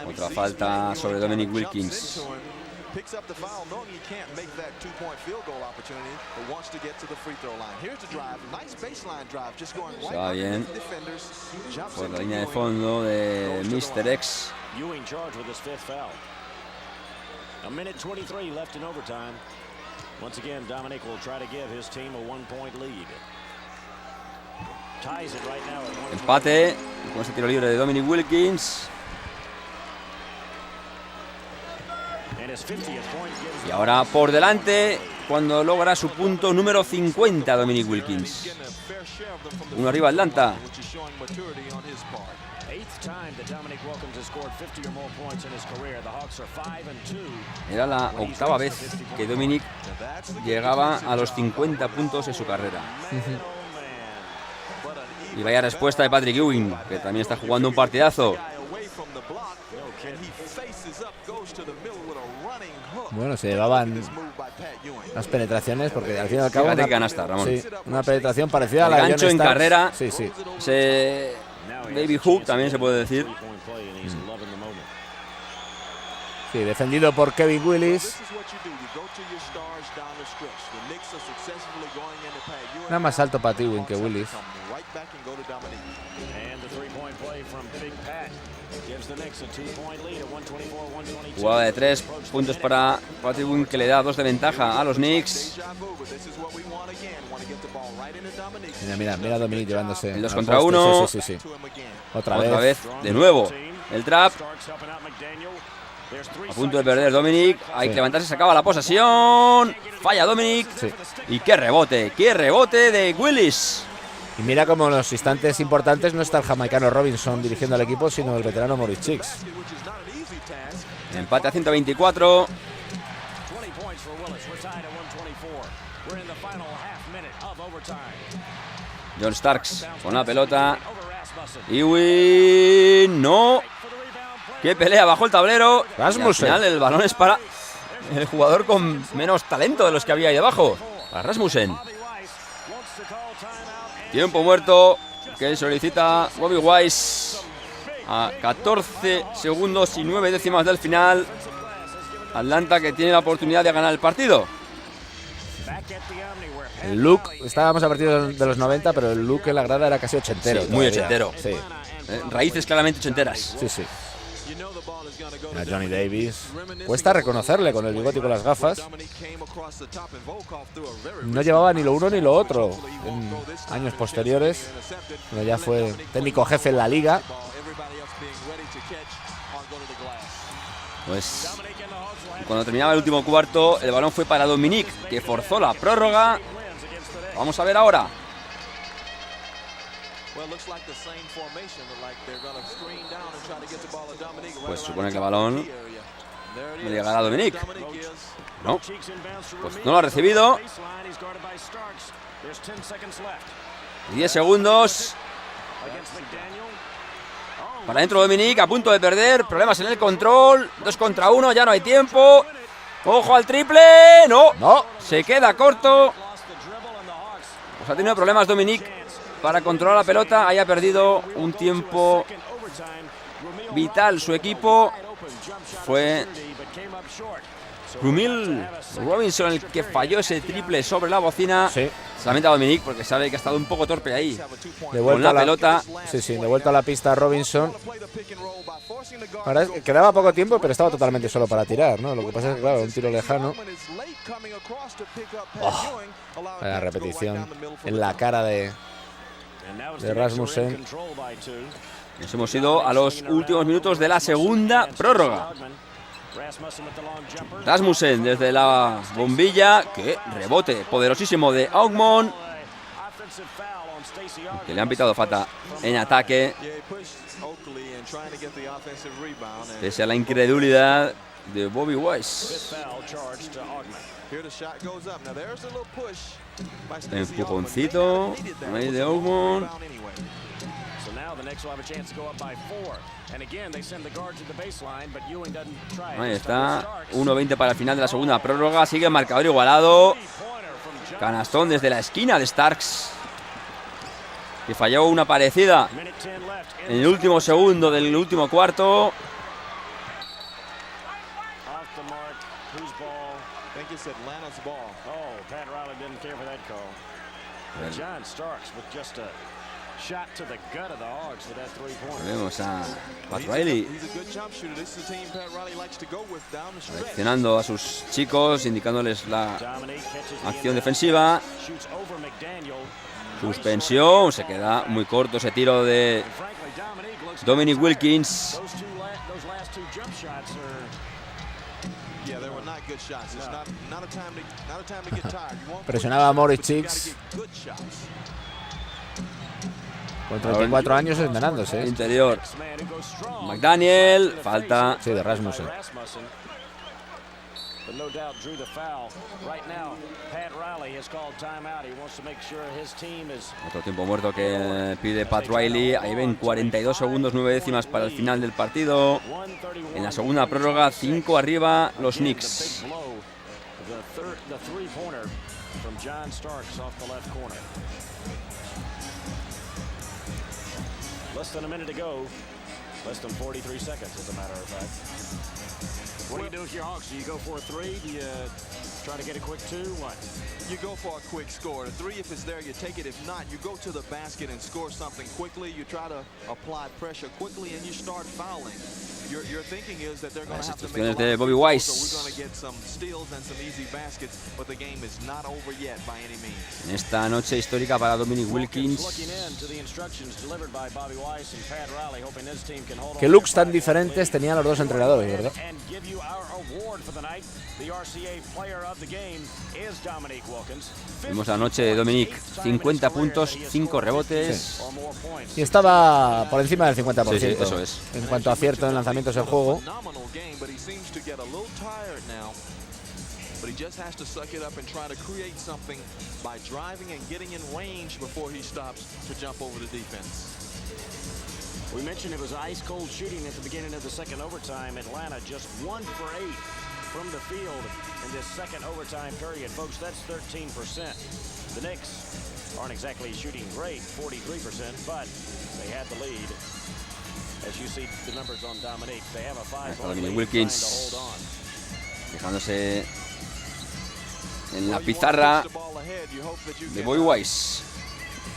Otra falta sobre Dominic Wilkins. Se va bien por la línea de fondo de Mr. X. Empate con ese tiro libre de Dominic Wilkins. Y ahora por delante, cuando logra su punto número 50, Dominic Wilkins. Uno arriba Atlanta. Era la octava vez que Dominic llegaba a los 50 puntos en su carrera. Y vaya respuesta de Patrick Ewing, que también está jugando un partidazo. Bueno, se llevaban las penetraciones, porque al fin y al cabo Fíjate qué canasta, Ramón. Sí, una penetración parecida a El la de gancho John en Starks. carrera. Sí, sí. Baby Hook también se puede decir. Sí, defendido por Kevin Willis. Nada más alto Pat Ewing que Willis. Jugada de 3 puntos para Patrick Ewing, que le da 2 de ventaja a los Knicks. Mira Dominic llevándose El 2 al contra poste. 1. Sí. Otra Otra vez. vez, de nuevo. El trap. A punto de perder Dominic. Hay que levantarse, se acaba la posesión. Falla Dominic. Sí. Y qué rebote de Willis. Y mira como en los instantes importantes no está el jamaicano Robinson dirigiendo al equipo, sino el veterano Maurice Cheeks. Empate a 124. John Starks con la pelota. Ewing, no. ¡Qué pelea bajo el tablero! Rasmussen. Y al final el balón es para el jugador con menos talento de los que había ahí debajo. Para Rasmussen. Tiempo muerto que solicita Bobby Wise. A 14 segundos y 9 décimas del final. Atlanta que tiene la oportunidad de ganar el partido. El look, estábamos a partir de los 90, pero el look en la grada era casi ochentero. Sí, muy todavía. ochentero. Sí, Raíces claramente ochenteras. sí, sí. A Johnny Davis. Cuesta reconocerle con el bigote y con las gafas. No llevaba ni lo uno ni lo otro en años posteriores. Cuando ya fue técnico jefe en la liga. Pues cuando terminaba el último cuarto, el balón fue para Dominique, que forzó la prórroga. Vamos a ver ahora. Pues supone que el balón le llegará a Dominique. No, pues no lo ha recibido. 10 segundos. Para adentro Dominique, a punto de perder. Problemas en el control. 2 contra 1, ya no hay tiempo. Ojo al triple. No, No. se queda corto. Pues ha tenido problemas Dominique para controlar la pelota. Haya perdido un tiempo vital su equipo. Fue Rumeal Robinson el que falló ese triple sobre la bocina. Sí. Se lamenta Dominique porque sabe que ha estado un poco torpe ahí. De Con la pelota. Sí, sí, de vuelta a la pista Robinson. Ahora quedaba poco tiempo, pero estaba totalmente solo para tirar, ¿no? Lo que pasa es que, claro, un tiro lejano. La repetición en la cara de Rasmussen. Nos hemos ido a los últimos minutos de la segunda prórroga. Rasmussen desde la bombilla, que rebote poderosísimo de Augmon, que le han pitado falta en ataque, pese a la incredulidad de Bobby Wise. Empujoncito ahí de Augmon. Ahí está, 1:20 para el final de la segunda prórroga. Sigue el marcador igualado. Canastón desde la esquina de Starks, que falló una parecida en el último segundo del último cuarto. Vemos a Pat Riley seleccionando a sus chicos, indicándoles la acción defensiva. Suspensión, se queda muy corto ese tiro de Dominique Wilkins. Presionaba a Morris Chicks. Con 34 años envenenándose. Interior. McDaniel, falta. Sí, de Rasmussen. Otro tiempo muerto que pide Pat Riley. Ahí ven 42 segundos, 9 décimas para el final del partido. En la segunda prórroga, 5 arriba los Knicks. Less than a minute to go. Less than 43 seconds, as a matter of fact. What do you do with your Hawks? Do you go for a three? Do you try to get a quick two? What? You go for a quick score. The three, if it's there, you take it. If not, you go to the basket and score something quickly. You try to apply pressure quickly and you start fouling. Your thinking is that they're going to have to make a lot de of Bobby free Wise. throws, so we're going to get some steals and some easy baskets, but the game is not over yet by any means. En esta noche histórica para Dominique Wilkins. Qué looks tan diferentes tenían los dos entrenadores, ¿verdad? Vimos la noche de Dominique, 50 puntos, 5 rebotes. Y estaba por encima del 50%. Sí, eso es. En cuanto a acierto en lanzamientos del juego. But he just has to suck it up and try to create something by driving and getting in range before he stops to jump over the defense. We mentioned it was ice cold shooting at the beginning of the second overtime. Atlanta just 1 for 8 from the field in this second overtime period. Folks, that's 13%. The Knicks aren't exactly shooting great, 43%, but they had the lead. As you see the numbers on Dominique, they have a 5-point lead Wilkins trying to hold on. dejándose en la pizarra de Boy Wise.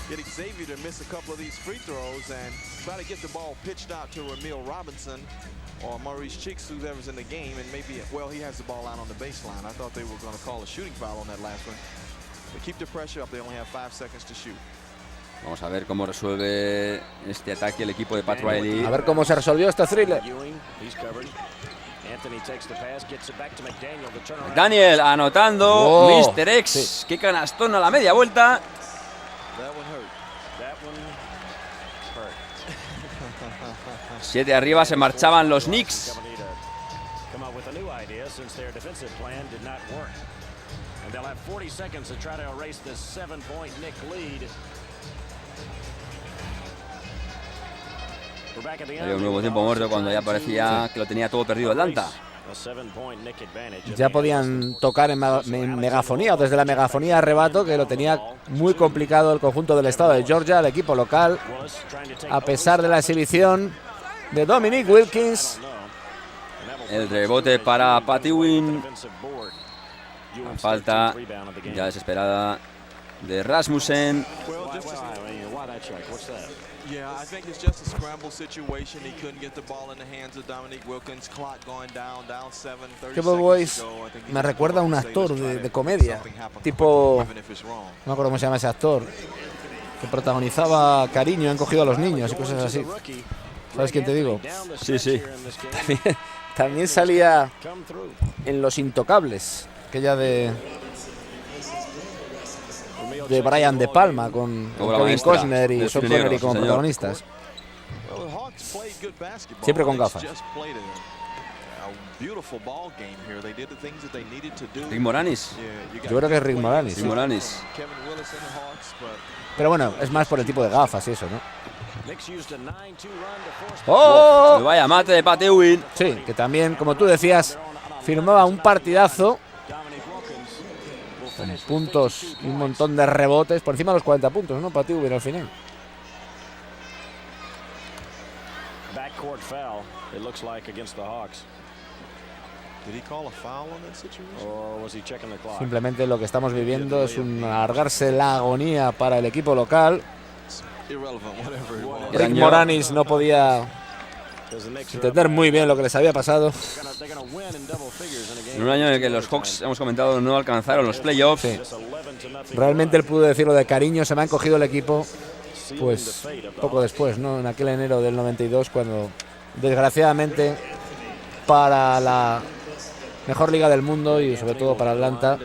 Get Xavier to miss a couple of these free throws and try to get the ball pitched out to Ramil Robinson or Maurice Cheeks, whoever's in the game, and maybe, well, he has the ball out on the baseline. I thought they were going to call a shooting foul on that last one. But keep the pressure up. They only have 5 seconds to shoot. Vamos a ver cómo resuelve este ataque el equipo de Pat Riley. A ver cómo se resolvió este thriller. Daniel anotando. Oh, Mr. X. sí. Qué canastón a la media vuelta. That one hurt. That one hurt. 7 arriba, se marchaban los Knicks. Come up with a new idea since their defensive plan did not work. And they'll have 40 seconds to try to erase this 7-point Knick lead. We're back at the end. Había un nuevo tiempo muerto cuando ya parecía que lo tenía todo perdido Atlanta. A 7-point Knick advantage. Ya podían tocar en megafonía o desde la megafonía arrebato, que lo tenía muy complicado el conjunto del estado de Georgia, el equipo local, a pesar de la exhibición de Dominique Wilkins. El rebote para Pat Ewing. La falta ya desesperada de Rasmussen. Yeah, I think it's just a scramble situation. He couldn't get the ball in the hands of Dominique Wilkins. Clock going down 7, 30 Boy Wise seconds to go. I think me recuerda a un actor de comedia, tipo, no me acuerdo cómo se llama ese actor, que protagonizaba Cariño, han cogido a los niños y cosas así. ¿Sabes quién te digo? Sí, sí. También salía en Los Intocables, aquella de Brian De Palma con Kevin Costner y Sean Connery como protagonistas. Siempre con gafas. Rick Moranis. Yo creo que es Rick Moranis. Rick Moranis. Pero bueno, es más por el tipo de gafas y eso, ¿no? ¡Oh! Vaya mate de Pat Ewing. Sí, que también, como tú decías, firmaba un partidazo con puntos y un montón de rebotes por encima de los 40 puntos, ¿no? Pat Ewing al final. Backcourt foul, it looks like, against the Hawks. Did he call a foul on that situation? Or was he checking the clock? Simplemente lo que estamos viviendo es un alargarse la agonía para el equipo local. Irrelevant, whatever it was. Rick Moranis no podía entender muy bien lo que les había pasado. En un año en el que los Hawks, hemos comentado, no alcanzaron los playoffs. Sí. Realmente él pudo decirlo de Cariño, se me ha encogido el equipo, pues poco después, ¿no? En aquel enero del 92, cuando desgraciadamente para la mejor liga del mundo y sobre todo para Atlanta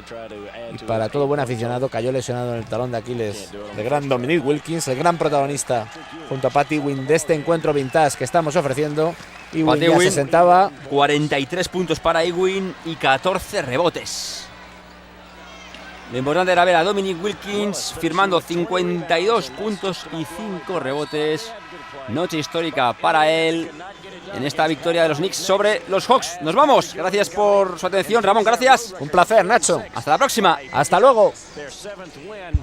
y para todo buen aficionado, cayó lesionado en el talón de Aquiles el gran Dominique Wilkins, el gran protagonista junto a Pat Ewing de este encuentro vintage que estamos ofreciendo. Ewing ya se sentaba. 43 puntos para Ewing y 14 rebotes. Lo importante era ver a Dominique Wilkins firmando 52 puntos y 5 rebotes. Noche histórica para él en esta victoria de los Knicks sobre los Hawks. Nos vamos. Gracias por su atención, Ramón. Gracias. Un placer, Nacho. Hasta la próxima. Hasta luego. Their 7th win